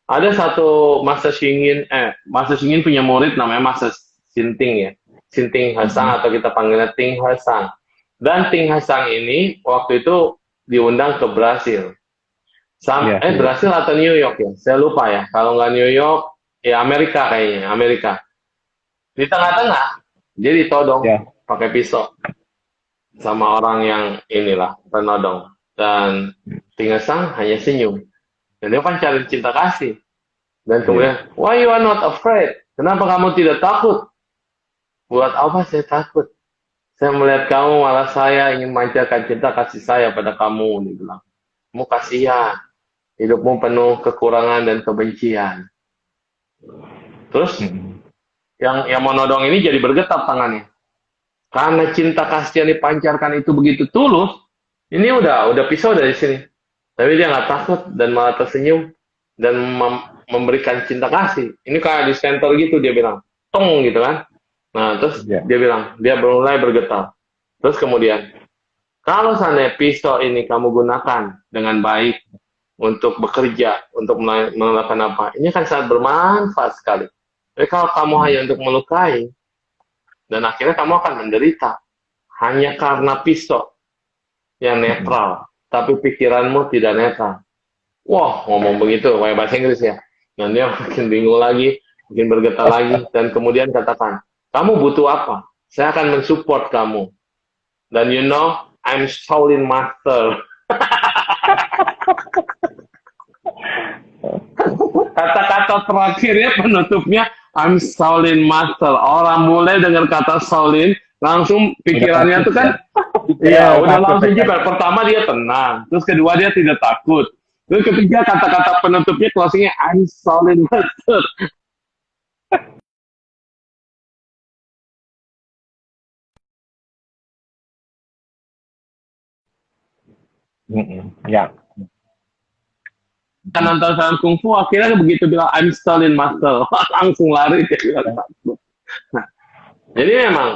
Ada satu Master Shingin punya murid namanya Master Sinting ya. Sinting Hasang atau kita panggilnya Ting Hasang. Dan Ting Hasang ini waktu itu diundang ke Brasil. Brasil atau New York ya? Saya lupa ya. Kalau nggak New York, ya Amerika kayaknya. Amerika. Di tengah-tengah, dia ditodong pakai pisau sama orang yang inilah penodong. Dan Ting Hasang hanya senyum. Dan dia kan cari cinta kasih. Dan kemudian, why you are not afraid? Kenapa kamu tidak takut? Buat apa saya takut? Saya melihat kamu, malah saya ingin memancarkan cinta kasih saya pada kamu. Dia bilang, kamu kasihan. Hidupmu penuh kekurangan dan kebencian. Terus, yang monodong ini jadi bergetar tangannya. Karena cinta kasih yang dipancarkan itu begitu tulus, ini udah pisau dari sini. Tapi dia nggak takut dan malah tersenyum dan memberikan cinta kasih. Ini kayak di center gitu dia bilang, tong gitu kan. Nah terus dia bilang, dia mulai bergetar. Terus kemudian, kalau seandainya pisau ini kamu gunakan dengan baik untuk bekerja, untuk melakukan apa, ini kan sangat bermanfaat sekali. Tapi kalau kamu hanya untuk melukai, dan akhirnya kamu akan menderita hanya karena pisau yang netral, tapi pikiranmu tidak netral. Wah, ngomong begitu, kayak bahasa Inggris ya. Dan dia makin bingung lagi, Mungkin bergetar lagi dan kemudian katakan, kamu butuh apa? Saya akan mensupport kamu. Dan you know, I'm Shaolin Master. Kata-kata terakhirnya penutupnya I'm Shaolin Master. Orang mulai dengan kata Shaolin langsung pikirannya tuh kan iya udah langsung juga. Pertama dia tenang, terus kedua dia tidak takut, terus ketiga kata-kata penutupnya closingnya I'm Shaolin Master. Ya. Kan nonton film kungfu akhirnya begitu bilang I'm Shaolin Master langsung lari dia bilang takut. Nah, jadi memang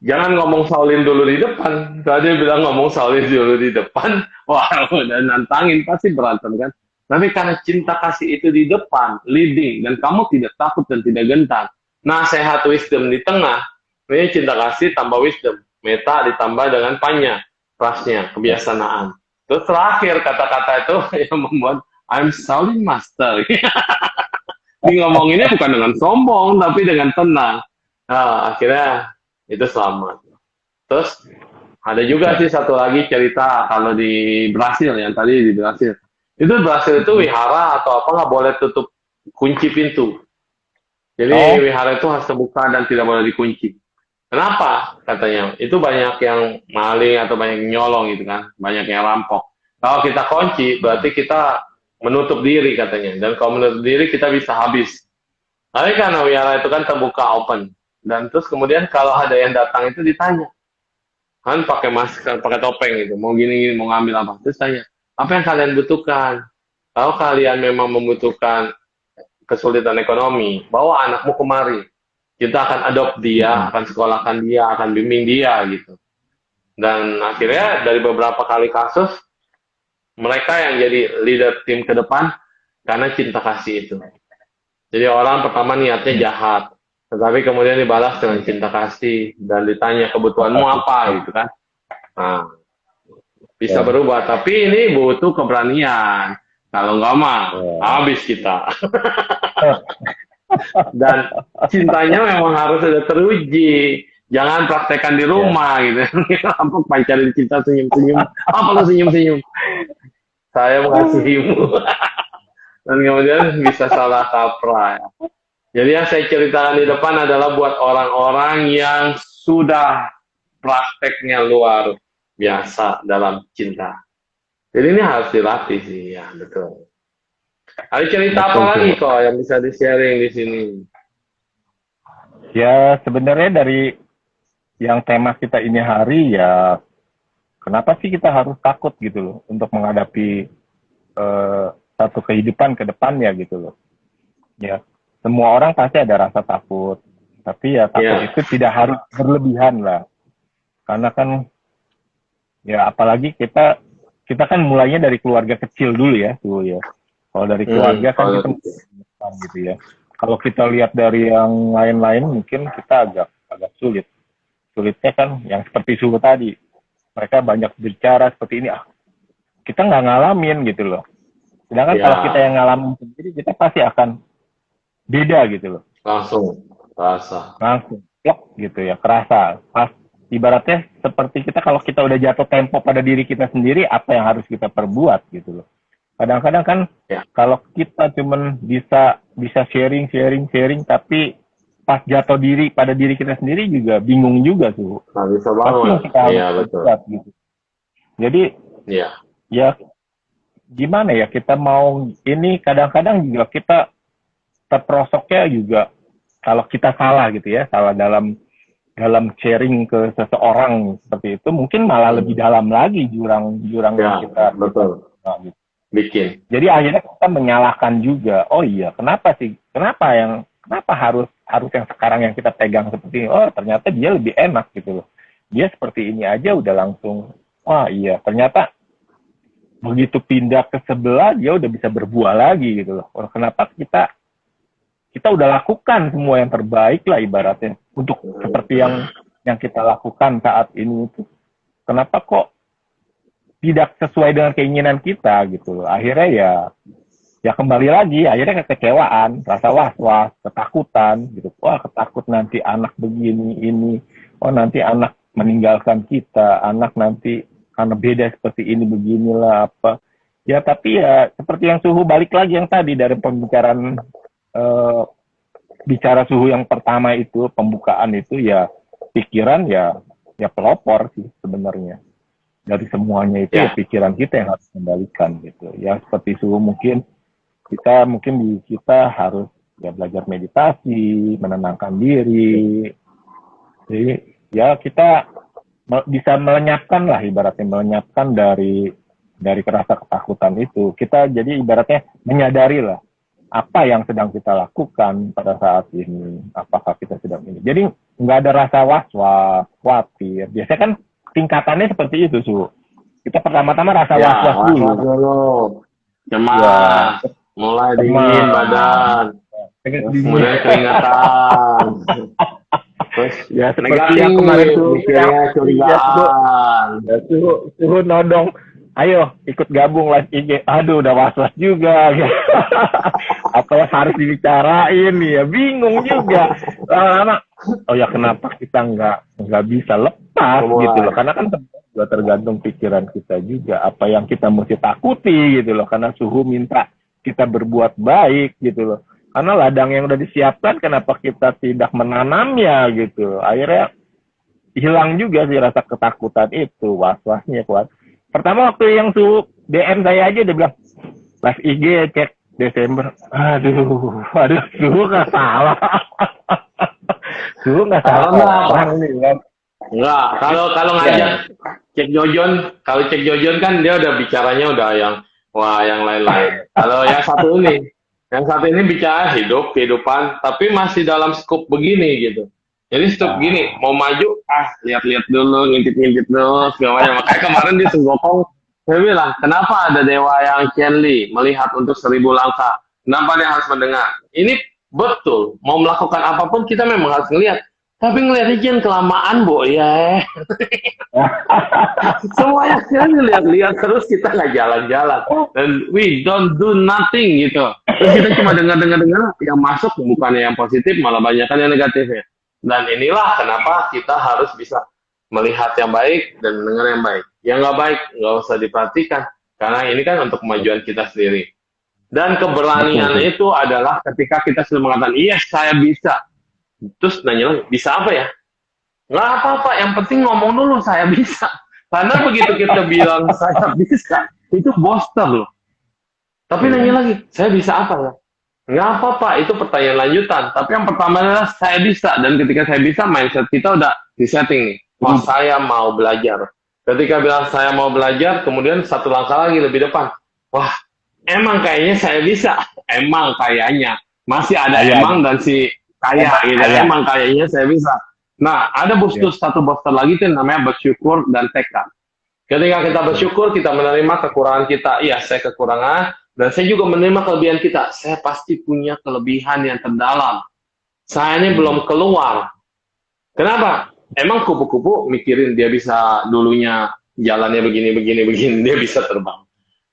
jangan ngomong Shaolin dulu di depan. Kalau dia bilang ngomong Shaolin dulu di depan, wah udah nantangin pasti berantem kan. Tapi karena cinta kasih itu di depan, leading, dan kamu tidak takut dan tidak gentar. Nasihat wisdom di tengah, ini cinta kasih tambah wisdom. Meta ditambah dengan panya, trustnya, kebiasaan. Terus terakhir kata-kata itu yang membuat I'm Shaolin Master. Dia ngomonginnya bukan dengan sombong, tapi dengan tenang. Nah, akhirnya itu selamat. Terus ada juga sih satu lagi cerita kalau di Brasil yang tadi di Brasil. Itu Brasil itu wihara atau apa nggak boleh tutup kunci pintu. Jadi wihara itu harus terbuka dan tidak boleh dikunci. Kenapa? Katanya itu banyak yang maling atau banyak yang nyolong gitu kan, banyak yang rampok. Kalau kita kunci berarti kita menutup diri katanya. Dan kalau menutup diri kita bisa habis. Tapi karena wihara itu kan terbuka open. Dan terus kemudian kalau ada yang datang itu ditanya. Kan pakai masker, pakai topeng gitu. Mau gini, mau ngambil apa. Terus tanya, apa yang kalian butuhkan? Kalau kalian memang membutuhkan kesulitan ekonomi, bawa anakmu kemari. Kita akan adopt dia, akan sekolahkan dia, akan bimbing dia gitu. Dan akhirnya dari beberapa kali kasus, mereka yang jadi leader tim ke depan karena cinta kasih itu. Jadi orang pertama niatnya jahat, tetapi kemudian dibalas dengan cinta kasih dan ditanya kebutuhanmu apa gitu kan. Nah, bisa berubah, tapi ini butuh keberanian. Kalau nggak mah, habis kita. Dan cintanya memang harus sudah teruji. Jangan praktekkan di rumah gitu. Apa pacarin cinta senyum-senyum. Apa lu senyum-senyum? Saya mengasihimu. Dan kemudian bisa salah kaprah. Jadi yang saya ceritakan di depan adalah buat orang-orang yang sudah prakteknya luar biasa dalam cinta. Jadi ini harus dilatih sih, ya betul. Ada cerita apa lagi kok yang bisa di-sharing di sini? Ya sebenarnya dari yang tema kita ini hari ya, kenapa sih kita harus takut gitu loh untuk menghadapi satu kehidupan ke depannya gitu loh. Ya, semua orang pasti ada rasa takut, tapi ya takut itu tidak harus berlebihan lah. Karena kan ya apalagi kita kan mulainya dari keluarga kecil dulu ya, Kalau dari keluarga kan kita gitu ya. Kalau kita lihat dari yang lain-lain mungkin kita agak sulit. Sulitnya kan yang seperti Suhu tadi. Mereka banyak bicara seperti ini, kita nggak ngalamin gitu loh. Sedangkan kalau kita yang ngalamin sendiri, kita pasti akan beda gitu loh. Langsung plok gitu ya, kerasa. Ibaratnya seperti kita kalau kita udah jatuh tempo pada diri kita sendiri, apa yang harus kita perbuat gitu loh. Kadang-kadang kan kalau kita cuman bisa sharing, tapi pas jatuh pada diri kita sendiri juga bingung juga tuh. Nggak bisa banget. Iya betul. Gitu. Jadi ya gimana ya, kita mau ini kadang-kadang juga kita terperosoknya juga kalau kita salah gitu ya, salah dalam sharing ke seseorang seperti itu, mungkin malah lebih dalam lagi jurang yang kita betul. Gitu. Bikin. Jadi akhirnya kita menyalahkan juga. Oh iya, kenapa harus yang sekarang yang kita pegang seperti ini? Oh, ternyata dia lebih enak gitu loh. Dia seperti ini aja udah langsung, wah iya, ternyata begitu pindah ke sebelah dia udah bisa berbuah lagi gitu loh. Oh, kenapa kita udah lakukan semua yang terbaik lah ibaratnya untuk seperti yang kita lakukan saat ini itu. Kenapa kok tidak sesuai dengan keinginan kita gitu loh. Akhirnya ya kembali lagi akhirnya kekecewaan, rasa was-was, ketakutan gitu. Wah, ketakut nanti anak begini ini, oh nanti anak meninggalkan kita, anak nanti karena beda seperti ini beginilah apa. Ya tapi ya seperti yang suhu, balik lagi yang tadi dari pembicaraan bicara suhu yang pertama itu, pembukaan itu, ya pikiran ya pelopor sih sebenarnya. Dari semuanya itu ya pikiran kita yang harus kendalikan gitu. Ya seperti suhu mungkin kita harus ya belajar meditasi, menenangkan diri. Jadi ya kita bisa melenyapkan lah, ibaratnya melenyapkan dari rasa ketakutan itu. Kita jadi ibaratnya menyadari lah apa yang sedang kita lakukan pada saat ini, apakah kita sedang ini. Jadi nggak ada rasa was-was, khawatir. Biasanya kan tingkatannya seperti itu, Su. Kita pertama-tama rasa was-was dulu. Cemas, mulai dingin badan, kemudian keringatan. Terus ya seperti yang kemarin tuh, curigaan. Suhu nodong, ayo ikut gabung live IG. Aduh, udah was-was juga. Apa yang harus dibicarain ya, bingung juga. Lama-lama, oh ya kenapa kita nggak bisa lepas gitu loh, karena kan juga tergantung pikiran kita juga, apa yang kita mesti takuti gitu loh, karena suhu minta kita berbuat baik gitu loh, karena ladang yang udah disiapkan kenapa kita tidak menanamnya gitu. Akhirnya hilang juga sih rasa ketakutan itu, was-wasnya kuat. Pertama waktu yang suhu DM saya aja dia bilang live IG cek Desember, aduh suhu nggak salah. Suhu nggak salah orang ini kan. Enggak, kalau ngajak cek Jojon kan dia udah bicaranya udah yang lain-lain. Kalau yang satu ini bicara kehidupan, tapi masih dalam skup begini gitu. Jadi skup gini, mau maju, lihat-lihat dulu, ngintip-ngintip dulu, segala macam. Makanya kemarin di Senggokong, saya bilang, kenapa ada dewa yang Qianli melihat untuk 1000 langkah? Kenapa dia harus mendengar? Ini betul, mau melakukan apapun kita memang harus ngelihat. Tapi ngeliatnya jangan kelamaan, Bo, ya. Semuanya kita lihat-lihat terus, kita nggak jalan-jalan. Dan we don't do nothing, gitu. Terus kita cuma dengar-dengar, yang masuk bukannya yang positif, malah banyakkan yang negatifnya. Dan inilah kenapa kita harus bisa melihat yang baik dan mendengar yang baik. Yang nggak baik, nggak usah diperhatikan. Karena ini kan untuk kemajuan kita sendiri. Dan keberanian itu adalah ketika kita sudah mengatakan, iya saya bisa. Terus nanya lagi, bisa apa ya? Nggak apa-apa, yang penting ngomong dulu saya bisa. Karena begitu kita bilang saya bisa, itu booster loh. Tapi nanya lagi, saya bisa apa ya? Nggak apa-apa, itu pertanyaan lanjutan. Tapi yang pertama adalah saya bisa. Dan ketika saya bisa, mindset kita udah disetting nih. Wah, saya mau belajar. Ketika bilang saya mau belajar, kemudian satu langkah lagi lebih depan. Wah, emang kayaknya saya bisa. Emang kayaknya. Masih ada emang dan si kaya gitu. Emang kayaknya saya bisa. Nah, ada satu booster lagi tuh namanya bersyukur dan tekad. Ketika kita bersyukur, kita menerima kekurangan kita. Iya, saya kekurangan. Dan saya juga menerima kelebihan kita. Saya pasti punya kelebihan yang terdalam. Saya ini belum keluar. Kenapa? Emang kupu-kupu mikirin dia bisa dulunya jalannya begini. Dia bisa terbang.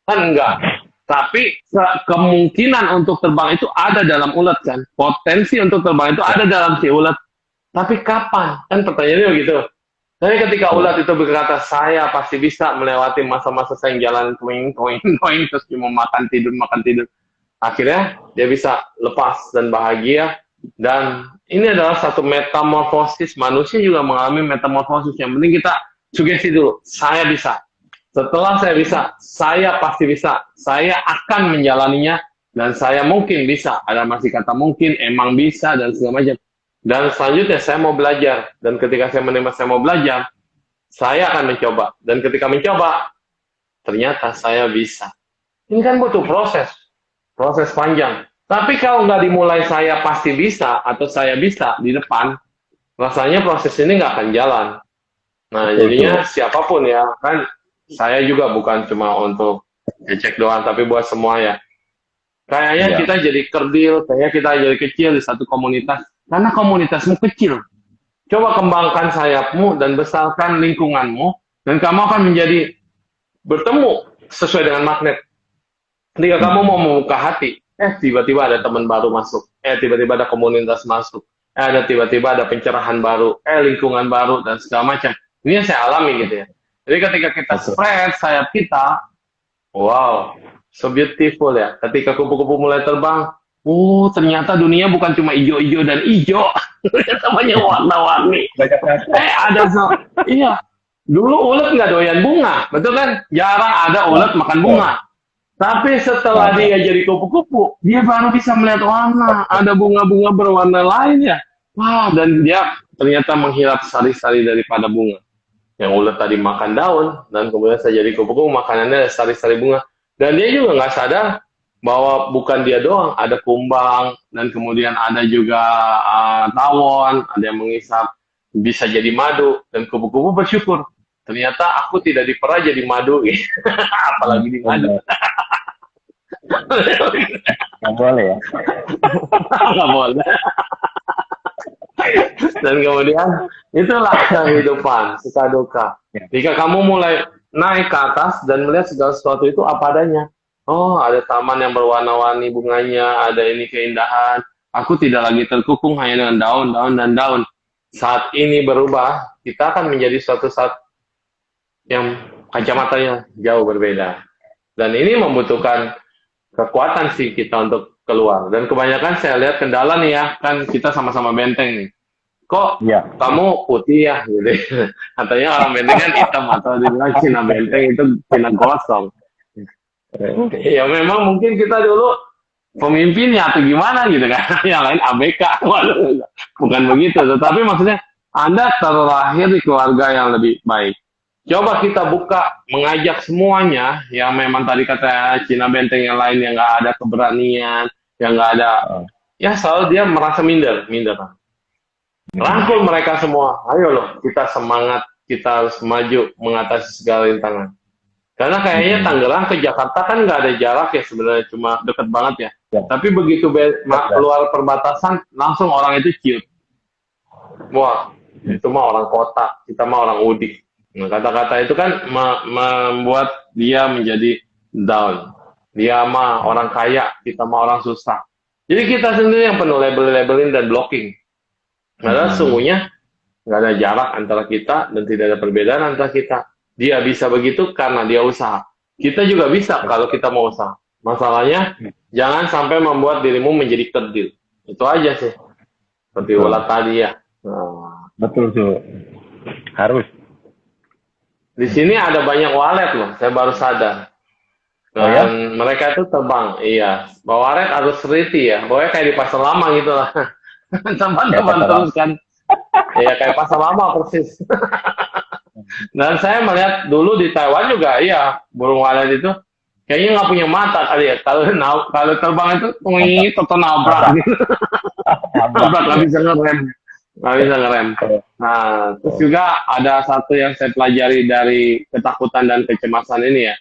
Kan enggak. Tapi kemungkinan untuk terbang itu ada dalam ulat kan. Potensi untuk terbang itu ada dalam si ulat. Tapi kapan? Kan pertanyaannya begitu. Tapi ketika ulat itu berkata, saya pasti bisa melewati masa-masa saya jalan going, terus cuma makan tidur. Akhirnya dia bisa lepas dan bahagia. Dan ini adalah satu metamorfosis. Manusia juga mengalami metamorfosis. Yang penting kita sugesti dulu, saya bisa. Setelah saya bisa, saya pasti bisa. Saya akan menjalaninya. Dan saya mungkin bisa. Ada masih kata mungkin, emang bisa, dan segala macam. Dan selanjutnya saya mau belajar. Dan ketika saya menerima saya mau belajar, saya akan mencoba. Dan ketika mencoba, ternyata saya bisa. Ini kan butuh proses. Proses panjang. Tapi kalau nggak dimulai saya pasti bisa, atau saya bisa di depan, rasanya proses ini nggak akan jalan. Nah, jadinya siapapun ya, kan saya juga bukan cuma untuk cek doang, tapi buat semua ya. Kayaknya kita jadi kerdil, kayaknya kita jadi kecil di satu komunitas. Karena komunitasmu kecil. Coba kembangkan sayapmu dan besarkan lingkunganmu, dan kamu akan menjadi bertemu sesuai dengan magnet. Ketika kamu mau membuka hati, tiba-tiba ada teman baru masuk, tiba-tiba ada komunitas masuk, ada tiba-tiba ada pencerahan baru, lingkungan baru dan segala macam. Ini yang saya alami gitu ya. Jadi ketika kita Betul. spread sayap kita, wow, so beautiful ya. Ketika kupu-kupu mulai terbang, ternyata dunia bukan cuma hijau-hijau dan hijau, ternyata banyak warna-warni. Ada iya. Dulu ulet nggak doyan bunga, betul kan? Jarang ada ulet makan bunga. Tapi setelah dia jadi kupu-kupu, dia baru bisa melihat warna. Ada bunga-bunga berwarna lain ya. Wah, dan dia ternyata menghirap sari-sari daripada bunga. Yang ulet tadi makan daun, dan kemudian saya jadi kupu-kupu, makanannya sari-sari bunga. Dan dia juga nggak sadar bahwa bukan dia doang, ada kumbang, dan kemudian ada juga tawon, ada yang mengisap, bisa jadi madu, dan kupu-kupu bersyukur. Ternyata aku tidak dipera jadi madu, apalagi di madu. Nggak boleh ya. Nggak boleh. Dan kemudian itulah kehidupan, suka duka. Jika kamu mulai naik ke atas dan melihat segala sesuatu itu apa adanya. Oh, ada taman yang berwarna-warni bunganya, ada ini keindahan. Aku tidak lagi terkukung hanya dengan daun-daun dan daun. Saat ini berubah, kita akan menjadi suatu saat yang kacamatanya jauh berbeda. Dan ini membutuhkan kekuatan sih kita untuk keluar. Dan kebanyakan saya lihat kendala nih ya, kan kita sama-sama benteng nih. Kok kamu putih ya? Gitu. Katanya orang benteng kan hitam, atau dibilang Cina benteng itu Cina gosong. Ya memang mungkin kita dulu pemimpinnya atau gimana gitu kan. Yang lain ABK. Bukan begitu. Tetapi maksudnya Anda terlahir di keluarga yang lebih baik. Coba kita buka, mengajak semuanya yang memang tadi kata Cina benteng yang lain yang nggak ada keberanian, yang nggak ada, ya selalu dia merasa minder. Rangkul mereka semua, ayo loh kita semangat, kita harus maju mengatasi segala rintangan. Karena kayaknya Tangerang ke Jakarta kan nggak ada jarak ya sebenarnya, cuma deket banget ya. Tapi begitu keluar perbatasan, langsung orang itu ciut. Wah, itu mah orang kota, kita mah orang udik. Nah, kata-kata itu kan membuat dia menjadi down. Dia mah orang kaya, kita mah orang susah. Jadi kita sendiri yang penuh labelin dan blocking. Padahal sungguhnya nggak ada jarak antara kita dan tidak ada perbedaan antara kita. Dia bisa begitu karena dia usaha. Kita juga bisa kalau kita mau usaha. Masalahnya jangan sampai membuat dirimu menjadi kerdil. Itu aja sih. Seperti ulat tadi ya. Nah. Betul tuh. Harus. Di sini ada banyak walet loh, saya baru sadar. Dan mereka itu terbang, iya. Bawa walet harus seriti ya, pokoknya kayak di pasar lama gitu lah. Teman-teman terus kan. Iya, kayak pasar lama persis. Dan saya melihat dulu di Taiwan juga, iya, burung walet itu kayaknya nggak punya mata kali ya. Kalau terbang itu ngingit atau nabrak gitu. Nabrak, nggak bisa ngerem. Nah, terus juga ada satu yang saya pelajari dari ketakutan dan kecemasan ini ya.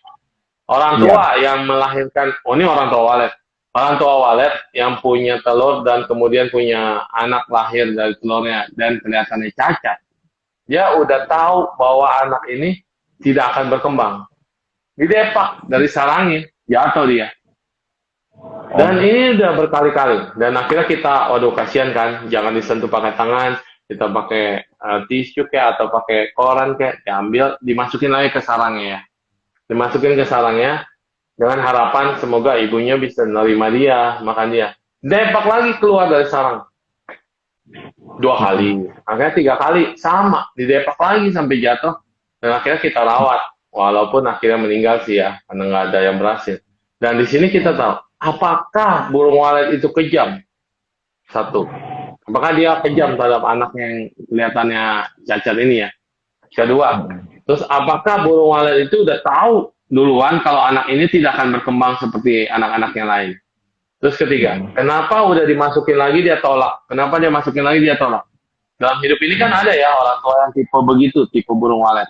Orang tua yang melahirkan, ini orang tua walet. Orang tua walet yang punya telur dan kemudian punya anak lahir dari telurnya dan kelihatannya cacat. Dia udah tahu bahwa anak ini tidak akan berkembang. Didepak dari sarangnya, jatuh dia. Dan ini udah berkali-kali. Dan akhirnya kita, waduh kasihan kan, jangan disentuh pakai tangan, kita pakai tisu kayak atau pakai koran kayak, diambil, dimasukin lagi ke sarangnya ya. Dimasukin ke sarangnya, dengan harapan semoga ibunya bisa menerima dia, makan dia. Depak lagi keluar dari sarang. 2 kali, akhirnya 3 kali, sama, didepak lagi sampai jatuh. Dan akhirnya kita rawat, walaupun akhirnya meninggal sih ya, karena nggak ada yang berhasil. Dan di sini kita tahu, apakah burung walet itu kejam? 1. Apakah dia kejam terhadap anak yang kelihatannya cacat ini ya? 2. Terus apakah burung walet itu udah tahu duluan kalau anak ini tidak akan berkembang seperti anak-anak yang lain? Terus 3, kenapa udah dimasukin lagi dia tolak? Kenapa dia masukin lagi dia tolak? Dalam hidup ini kan ada ya orang tua yang tipe begitu, tipe burung walet.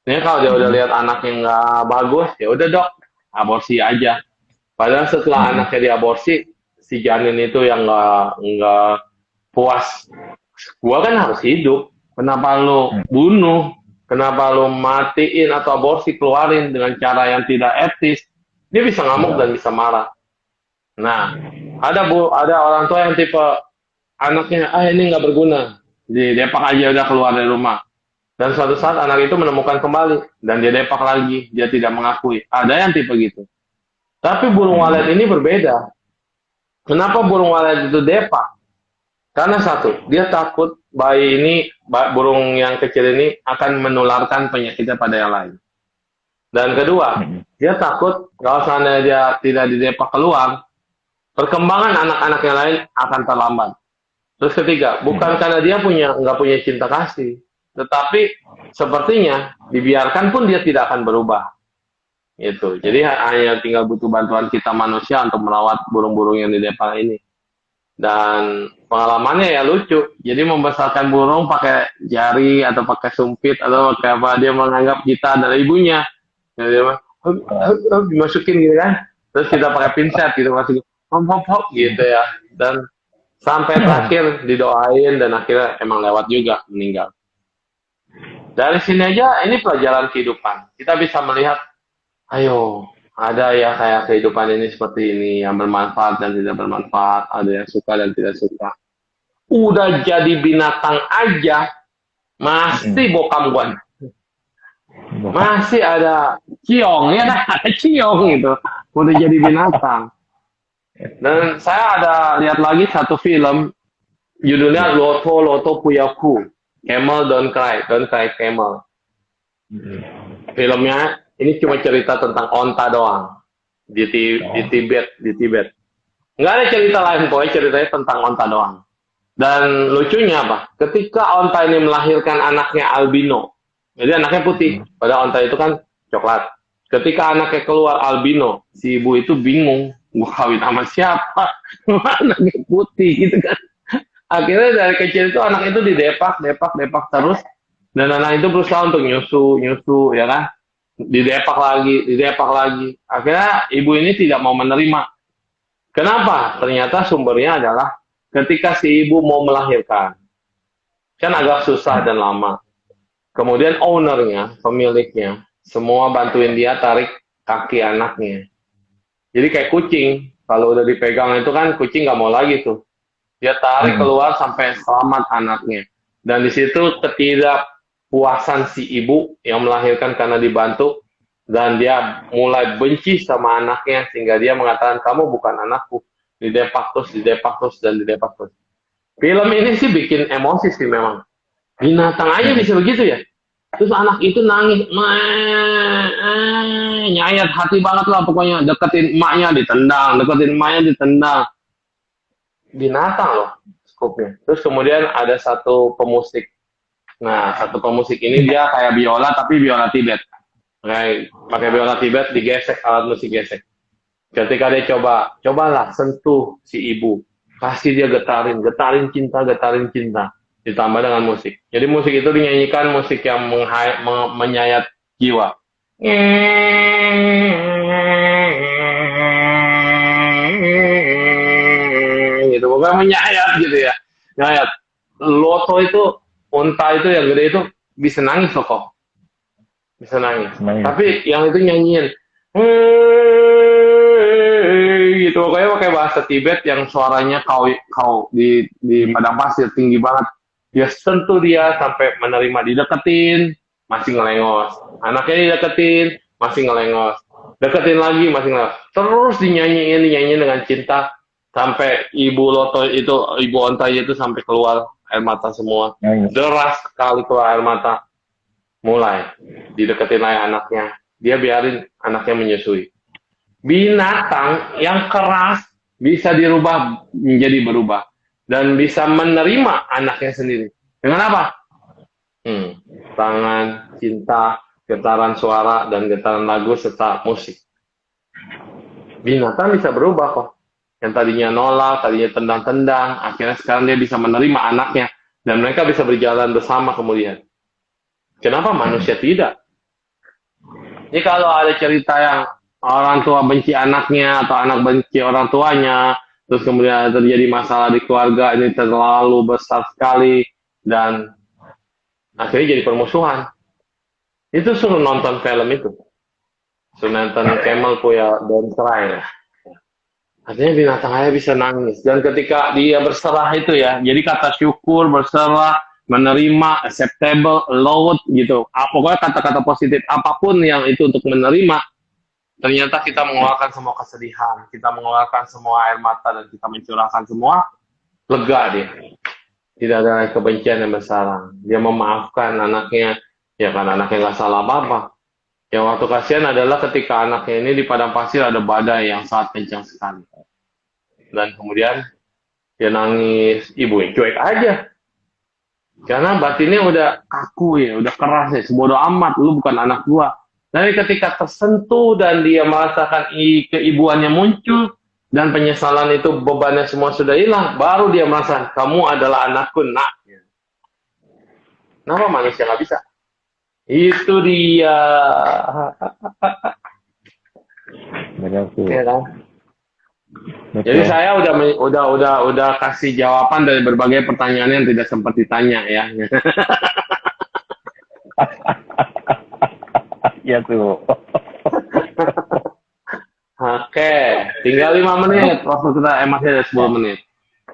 Ini kalau dia udah lihat anak yang nggak bagus, ya udah dok, aborsi aja. Padahal setelah anaknya diaborsi, si janin itu yang nggak puas. Gua kan harus hidup. Kenapa lu bunuh? Kenapa lu matiin atau aborsi keluarin dengan cara yang tidak etis? Dia bisa ngamuk dan bisa marah. Nah, ada orang tua yang tipe anaknya, ini nggak berguna, didepak aja udah keluar dari rumah. Dan suatu saat anak itu menemukan kembali dan dia depak lagi, dia tidak mengakui. Ada yang tipe gitu. Tapi burung walet ini berbeda. Kenapa burung walet itu depak? Karena satu, dia takut bayi ini, burung yang kecil ini akan menularkan penyakitnya pada yang lain. Dan kedua, dia takut kalau seandainya dia tidak didepak keluar, perkembangan anak-anak yang lain akan terlambat. Terus ketiga, bukan karena dia nggak punya cinta kasih, tetapi sepertinya dibiarkan pun dia tidak akan berubah. Itu. Jadi hanya tinggal butuh bantuan kita manusia untuk merawat burung-burung yang didepak ini. Dan pengalamannya ya lucu. Jadi membesarkan burung pakai jari atau pakai sumpit atau pakai apa, dia menganggap kita adalah ibunya. Jadi dia dimasukin gitu kan. Terus kita pakai pinset gitu, masukin hop gitu ya. Dan sampai terakhir didoain dan akhirnya emang lewat juga, meninggal. Dari sini aja ini pelajaran kehidupan. Kita bisa melihat, ayo, ada ya kayak kehidupan ini seperti ini, yang bermanfaat dan tidak bermanfaat, ada yang suka dan tidak suka. Udah jadi binatang aja, masih bokamguan. Masih ada ciong, ya kan? Ada ciong gitu. Udah jadi binatang. Dan saya ada lihat lagi satu film, judulnya Loto Loto Puyaku, Camel Don't Cry Camel. Filmnya ini cuma cerita tentang onta doang di Tibet. Nggak ada cerita lain, pokoknya ceritanya tentang onta doang. Dan lucunya apa? Ketika onta ini melahirkan anaknya albino, jadi anaknya putih, padahal onta itu kan coklat. Ketika anaknya keluar albino, si ibu itu bingung, gua kawin sama siapa? Anaknya putih gitu kan. Akhirnya dari kecil itu anak itu depak terus, dan anak itu berusaha untuk nyusu ya kan, didepak lagi. Akhirnya ibu ini tidak mau menerima. Kenapa? Ternyata sumbernya adalah ketika si ibu mau melahirkan, kan agak susah dan lama. Kemudian ownernya, pemiliknya, semua bantuin dia tarik kaki anaknya. Jadi kayak kucing, kalau udah dipegang itu kan kucing nggak mau lagi tuh. Dia tarik keluar sampai selamat anaknya. Dan di situ ketidakpuasan si ibu yang melahirkan karena dibantu, dan dia mulai benci sama anaknya sehingga dia mengatakan, kamu bukan anakku. Didepak terus. Film ini sih bikin emosi sih memang. Binatang aja bisa begitu ya. Terus anak itu nangis, nyayat hati banget lah pokoknya. Deketin emaknya ditendang. Binatang loh skupnya. Terus kemudian ada satu pemusik. Nah, satu pemusik ini dia kayak biola tapi biola Tibet. Pakai biola Tibet digesek, alat musik gesek. Ketika dia cobalah sentuh si ibu. Kasih dia getarin cinta. Ditambah dengan musik. Jadi musik itu dinyanyikan musik yang menyayat jiwa. Gitu, bukan menyayat gitu ya. Nyayat. Loto itu, unta itu yang gede itu bisa nangis loh kok. Bisa nangis. Tapi yang itu nyanyiin. Gitu, pokoknya pakai bahasa Tibet yang suaranya kau di padang pasir tinggi banget. Dia sentuh dia sampai menerima, dideketin, masih ngelengos. Anaknya dideketin, masih ngelengos. Deketin lagi, masih ngelengos. Terus dinyanyiin dengan cinta sampai ibu onta itu sampai keluar air mata semua. Deras sekali keluar air mata. Mulai dideketin lagi anaknya. Dia biarin anaknya menyusui. Binatang yang keras bisa dirubah menjadi berubah. Dan bisa menerima anaknya sendiri. Dengan apa? Tangan, cinta, getaran suara, dan getaran lagu serta musik. Binatang bisa berubah kok. Yang tadinya nolak, tadinya tendang-tendang, akhirnya sekarang dia bisa menerima anaknya. Dan mereka bisa berjalan bersama kemudian. Kenapa manusia tidak? Ini kalau ada cerita yang orang tua benci anaknya, atau anak benci orang tuanya, terus kemudian terjadi masalah di keluarga, ini terlalu besar sekali, dan akhirnya jadi permusuhan. Itu suruh nonton film itu. Sunatan camel punya don't cry. Artinya binatang aja bisa nangis. Dan ketika dia berserah itu ya, jadi kata syukur, berserah, menerima, acceptable, allowed gitu. Pokoknya kata-kata positif apapun yang itu untuk menerima, ternyata kita mengeluarkan semua kesedihan, kita mengeluarkan semua air mata, dan kita mencurahkan semua, lega dia. Tidak ada kebencian yang besar. Dia memaafkan anaknya, ya kan anaknya nggak salah apa-apa. Yang waktu kasihan adalah ketika anaknya ini di padang pasir ada badai yang sangat kencang sekali. Dan kemudian dia nangis, ibunya cuek aja. Karena batinnya udah kaku ya, udah keras ya, sebodoh amat, lu bukan anak gua. Tapi ketika tersentuh dan dia merasakan keibuannya muncul, dan penyesalan itu bebannya semua sudah hilang, baru dia merasa, kamu adalah anakku, nak. Kenapa manusia nggak bisa? Itu dia. Benar tuh. Ya kan? Betul. Jadi saya udah kasih jawaban dari berbagai pertanyaan yang tidak sempat ditanya ya. Ya tuh. Oke, tinggal 5 menit. Waktu kita masih ada 10 menit.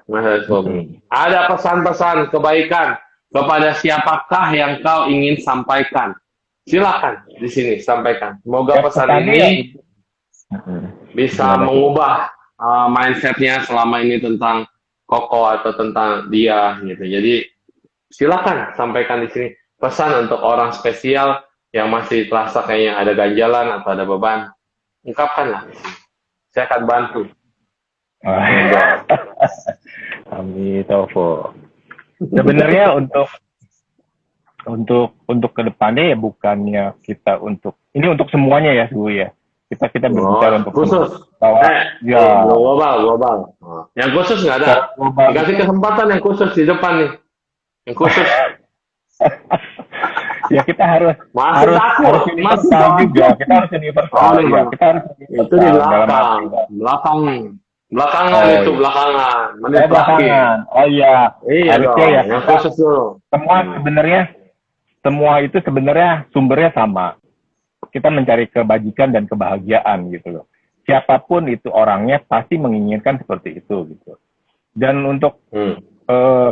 Masih ada 10 menit. Ada pesan-pesan kebaikan kepada siapakah yang kau ingin sampaikan? Silakan di sini sampaikan. Semoga pesan ini bisa mengubah mindsetnya selama ini tentang Koko atau tentang dia gitu. Jadi silakan sampaikan di sini pesan untuk orang spesial yang masih terasa kayaknya ada ganjalan atau ada beban. Ungkapkanlah di sini. Saya akan bantu. Amin, Tofo. Sebenarnya untuk kedepannya ya bukannya kita ini untuk semuanya ya Bu ya. Kita berbicara untuk khusus bahwa ya global. Yang khusus nggak ada. Dikasih kesempatan yang khusus di depan nih. Yang khusus. Ya kita harus universal juga. Kita harus universal. Ya, kita harus itu di belakangan itu belakangan. Menit belakangan. Oh iya. Harusnya ya. Yang khusus dulu. Semua itu sebenarnya sumbernya sama. Kita mencari kebajikan dan kebahagiaan gitu loh. Siapapun itu orangnya pasti menginginkan seperti itu gitu. Dan untuk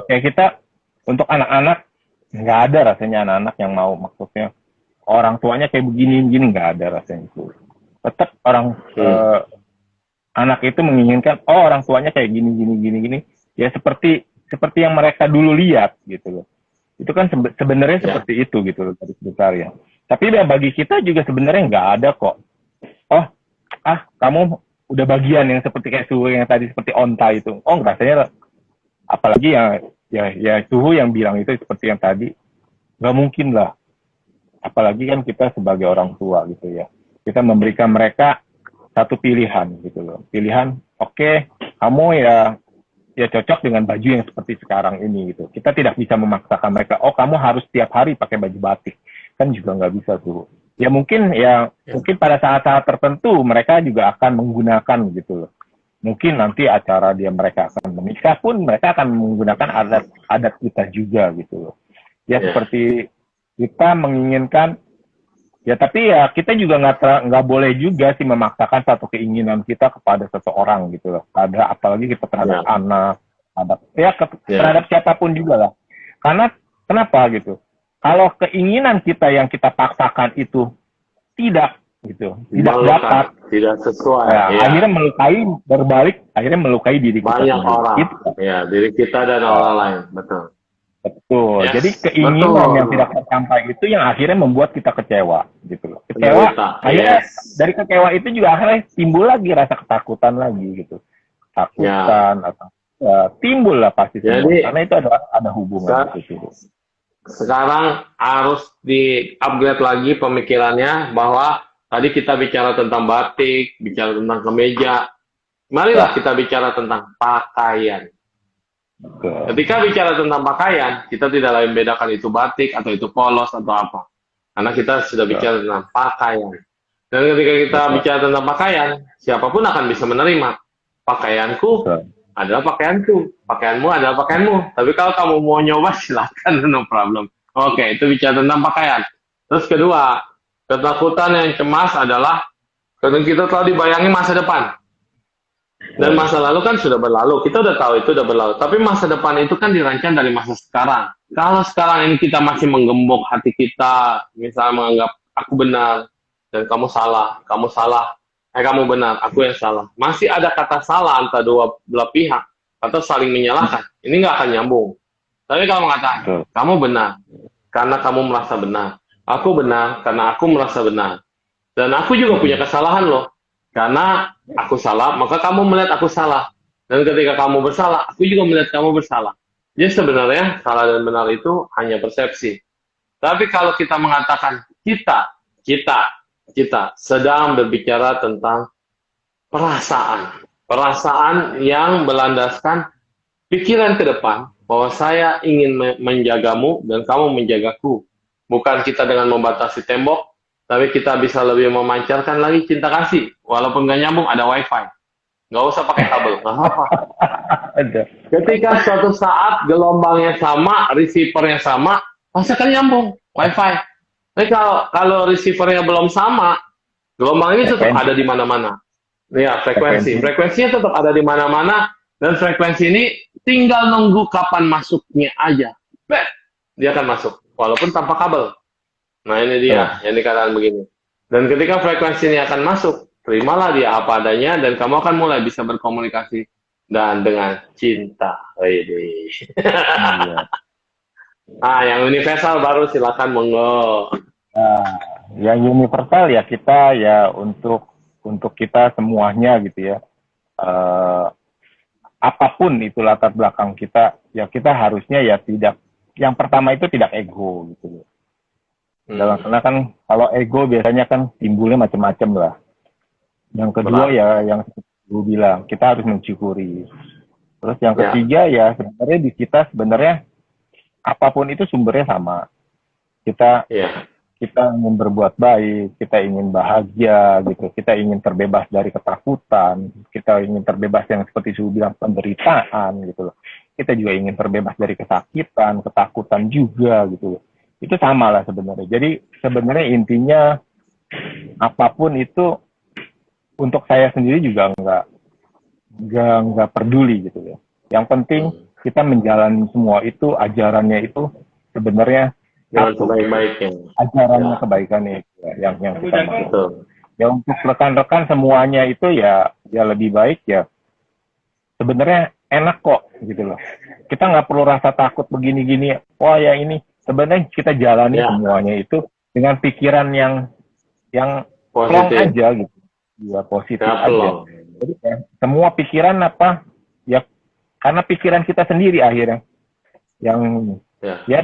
kayak kita untuk anak-anak nggak ada rasanya anak-anak yang mau maksudnya orang tuanya kayak begini nggak ada rasanya itu. Tetap anak itu menginginkan orang tuanya kayak gini ya seperti yang mereka dulu lihat gitu loh. Itu kan sebenarnya seperti itu gitu loh dari besar ya. Tapi bagi kita juga sebenarnya nggak ada kok. Kamu udah bagian yang seperti kayak suhu yang tadi seperti onta itu. Rasanya apalagi ya suhu yang bilang itu seperti yang tadi. Nggak mungkin lah. Apalagi kan kita sebagai orang tua gitu ya. Kita memberikan mereka satu pilihan gitu loh. Pilihan, oke, kamu ya cocok dengan baju yang seperti sekarang ini gitu. Kita tidak bisa memaksakan mereka, kamu harus tiap hari pakai baju batik. Kan juga nggak bisa tuh. Ya mungkin pada saat-saat tertentu mereka juga akan menggunakan gitu loh. Mungkin nanti acara mereka akan menikah pun mereka akan menggunakan adat kita juga gitu loh. Ya seperti kita menginginkan ya tapi ya kita juga nggak boleh juga sih memaksakan satu keinginan kita kepada seseorang gitu loh. Apalagi kita terhadap anak, terhadap siapapun juga lah. Karena kenapa gitu? Kalau keinginan kita yang kita paksakan itu tidak dapat, tidak sesuai, akhirnya akhirnya melukai diri kita. Banyak orang, gitu. Ya diri kita dan orang lain, betul. Betul. Jadi keinginan yang tidak tercapai itu yang akhirnya membuat kita kecewa, gitu loh. Kecewa, akhirnya dari kecewa itu juga akhirnya timbul lagi rasa ketakutan lagi, gitu. Takutan atau timbul lah pasti. Jadi, karena itu ada hubungan. Sekarang harus di-upgrade lagi pemikirannya bahwa tadi kita bicara tentang batik, bicara tentang kemeja. Marilah kita bicara tentang pakaian. Ketika bicara tentang pakaian, kita tidak lain bedakan itu batik atau itu polos atau apa. Karena kita sudah bicara tentang pakaian. Dan ketika kita bicara tentang pakaian, siapapun akan bisa menerima. Pakaianku adalah pakaianku, pakaianmu adalah pakaianmu. Tapi kalau kamu mau nyoba silakan, no problem. Oke, itu bicara tentang pakaian. Terus kedua, ketakutan yang cemas adalah Kadang kita terlalu dibayangi masa depan. Dan masa lalu kan sudah berlalu, kita udah tahu itu udah berlalu. Tapi masa depan itu kan dirancang dari masa sekarang. Kalau sekarang ini kita masih menggembok hati kita, misalnya menganggap aku benar dan kamu salah, kamu benar, aku yang salah. Masih ada kata salah antara dua belah pihak atau saling menyalahkan. Ini nggak akan nyambung. Tapi kalau mengatakan kamu benar karena kamu merasa benar, aku benar karena aku merasa benar, dan aku juga punya kesalahan loh. Karena aku salah, maka kamu melihat aku salah. Dan ketika kamu bersalah, aku juga melihat kamu bersalah. Jadi sebenarnya salah dan benar itu hanya persepsi. Tapi kalau kita mengatakan kita sedang berbicara tentang perasaan. Perasaan yang berlandaskan pikiran ke depan bahwa saya ingin menjagamu dan kamu menjagaku. Bukan kita dengan membatasi tembok, tapi kita bisa lebih memancarkan lagi cinta kasih. Walaupun nggak nyambung, ada wifi. Nggak usah pakai kabel, nggak apa-apa. Ketika suatu saat gelombangnya sama, receivernya sama, pasti akan nyambung, wifi. Tapi kalau receivernya belum sama, gelombangnya tetap ada di mana-mana. Ya, frekuensinya tetap ada di mana-mana, dan frekuensi ini tinggal nunggu kapan masuknya aja. Dia akan masuk, walaupun tanpa kabel. Nah ini dia yang dikatakan begini. Dan ketika frekuensi ini akan masuk, terimalah dia apa adanya, dan kamu akan mulai bisa berkomunikasi dan dengan cinta. Yang universal baru silakan monggo. Nah, yang universal ya kita ya untuk kita semuanya gitu ya. Apapun itu latar belakang kita, ya kita harusnya ya tidak. Yang pertama itu tidak ego gitu. Karena kan kalau ego biasanya kan timbulnya macam-macam lah. Yang kedua ya yang gue bilang kita harus mensyukuri. Terus yang ketiga ya sebenarnya di kita sebenarnya apapun itu sumbernya sama. Kita ingin berbuat baik, kita ingin bahagia gitu, kita ingin terbebas dari ketakutan, kita ingin terbebas yang seperti saya bilang penderitaan gitu loh. Kita juga ingin terbebas dari kesakitan, ketakutan juga gitu loh. Itu sama lah sebenarnya. Jadi sebenarnya intinya apapun itu untuk saya sendiri juga nggak peduli gitu ya. Yang penting kita menjalani semua itu, ajarannya itu sebenarnya sebaik-baiknya. Ajarannya kebaikannya itu ya, yang kita maksud. Ya untuk rekan-rekan semuanya itu ya lebih baik ya. Sebenarnya enak kok gitu loh. Kita nggak perlu rasa takut begini-gini. Wah ya ini. Sebenarnya kita jalani semuanya itu dengan pikiran yang plong aja gitu. Ya positif aja. Jadi ya, semua pikiran apa ya karena pikiran kita sendiri akhirnya. Yang ya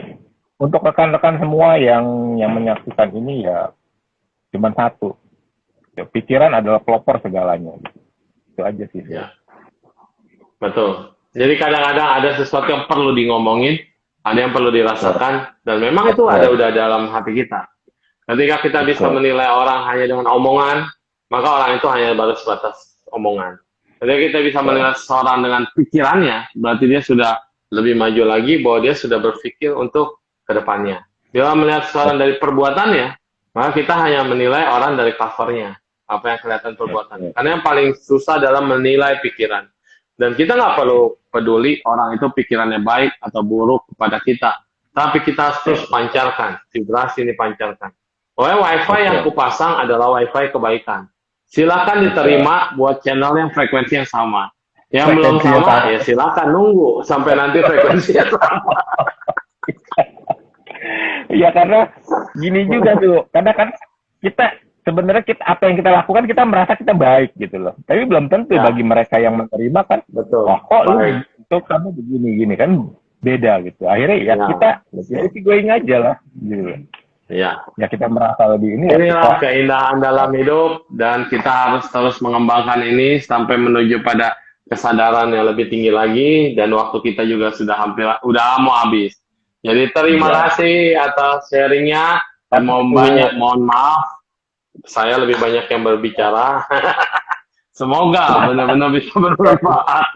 untuk rekan-rekan semua yang menyaksikan ini ya cuma satu. Ya, pikiran adalah pelopor segalanya. Itu aja sih. Ya. Betul. Jadi kadang-kadang ada sesuatu yang perlu ngomongin, ada yang perlu dirasakan, dan memang itu udah dalam hati kita. Ketika kita bisa menilai orang hanya dengan omongan, maka orang itu hanya baru sebatas omongan. Ketika kita bisa menilai seseorang dengan pikirannya, berarti dia sudah lebih maju lagi bahwa dia sudah berpikir untuk kedepannya. Bila melihat seseorang dari perbuatannya, maka kita hanya menilai orang dari covernya, apa yang kelihatan perbuatannya. Karena yang paling susah dalam menilai pikiran. Dan kita nggak perlu peduli orang itu pikirannya baik atau buruk kepada kita. Tapi kita terus pancarkan, vibrasi ini pancarkan. Wifi yang kupasang adalah wifi kebaikan. Silakan diterima buat channel yang frekuensi yang sama. Yang belum sama, ya silakan nunggu sampai nanti frekuensinya sama. Ya karena gini juga tuh, karena kan kita sebenarnya apa yang kita lakukan kita merasa kita baik gitu loh. Tapi belum tentu bagi mereka yang menerima kan. Betul. Oh, kok lu itu kamu begini-gini kan beda gitu. Akhirnya ya kita ya going aja lah gitu. Ya kita merasa lebih ini. Inilah keindahan dalam hidup dan kita harus terus mengembangkan ini sampai menuju pada kesadaran yang lebih tinggi lagi dan waktu kita juga udah mau habis. Jadi terima kasih atas sharingnya dan mohon maaf saya lebih banyak yang berbicara. Semoga benar-benar bisa bermanfaat.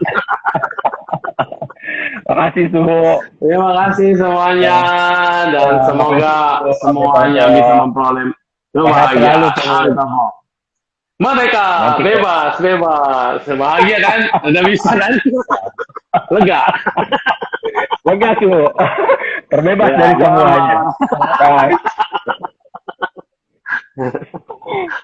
Terima kasih Suhu. Terima kasih semuanya dan semoga semuanya bisa memperoleh kebahagiaan. Merdeka, Nanti bebas, bebas. Bahagia kan? Udah bisa kan? Lega. lega tuh, terbebas Ya, dari semuanya. Allah. Bye.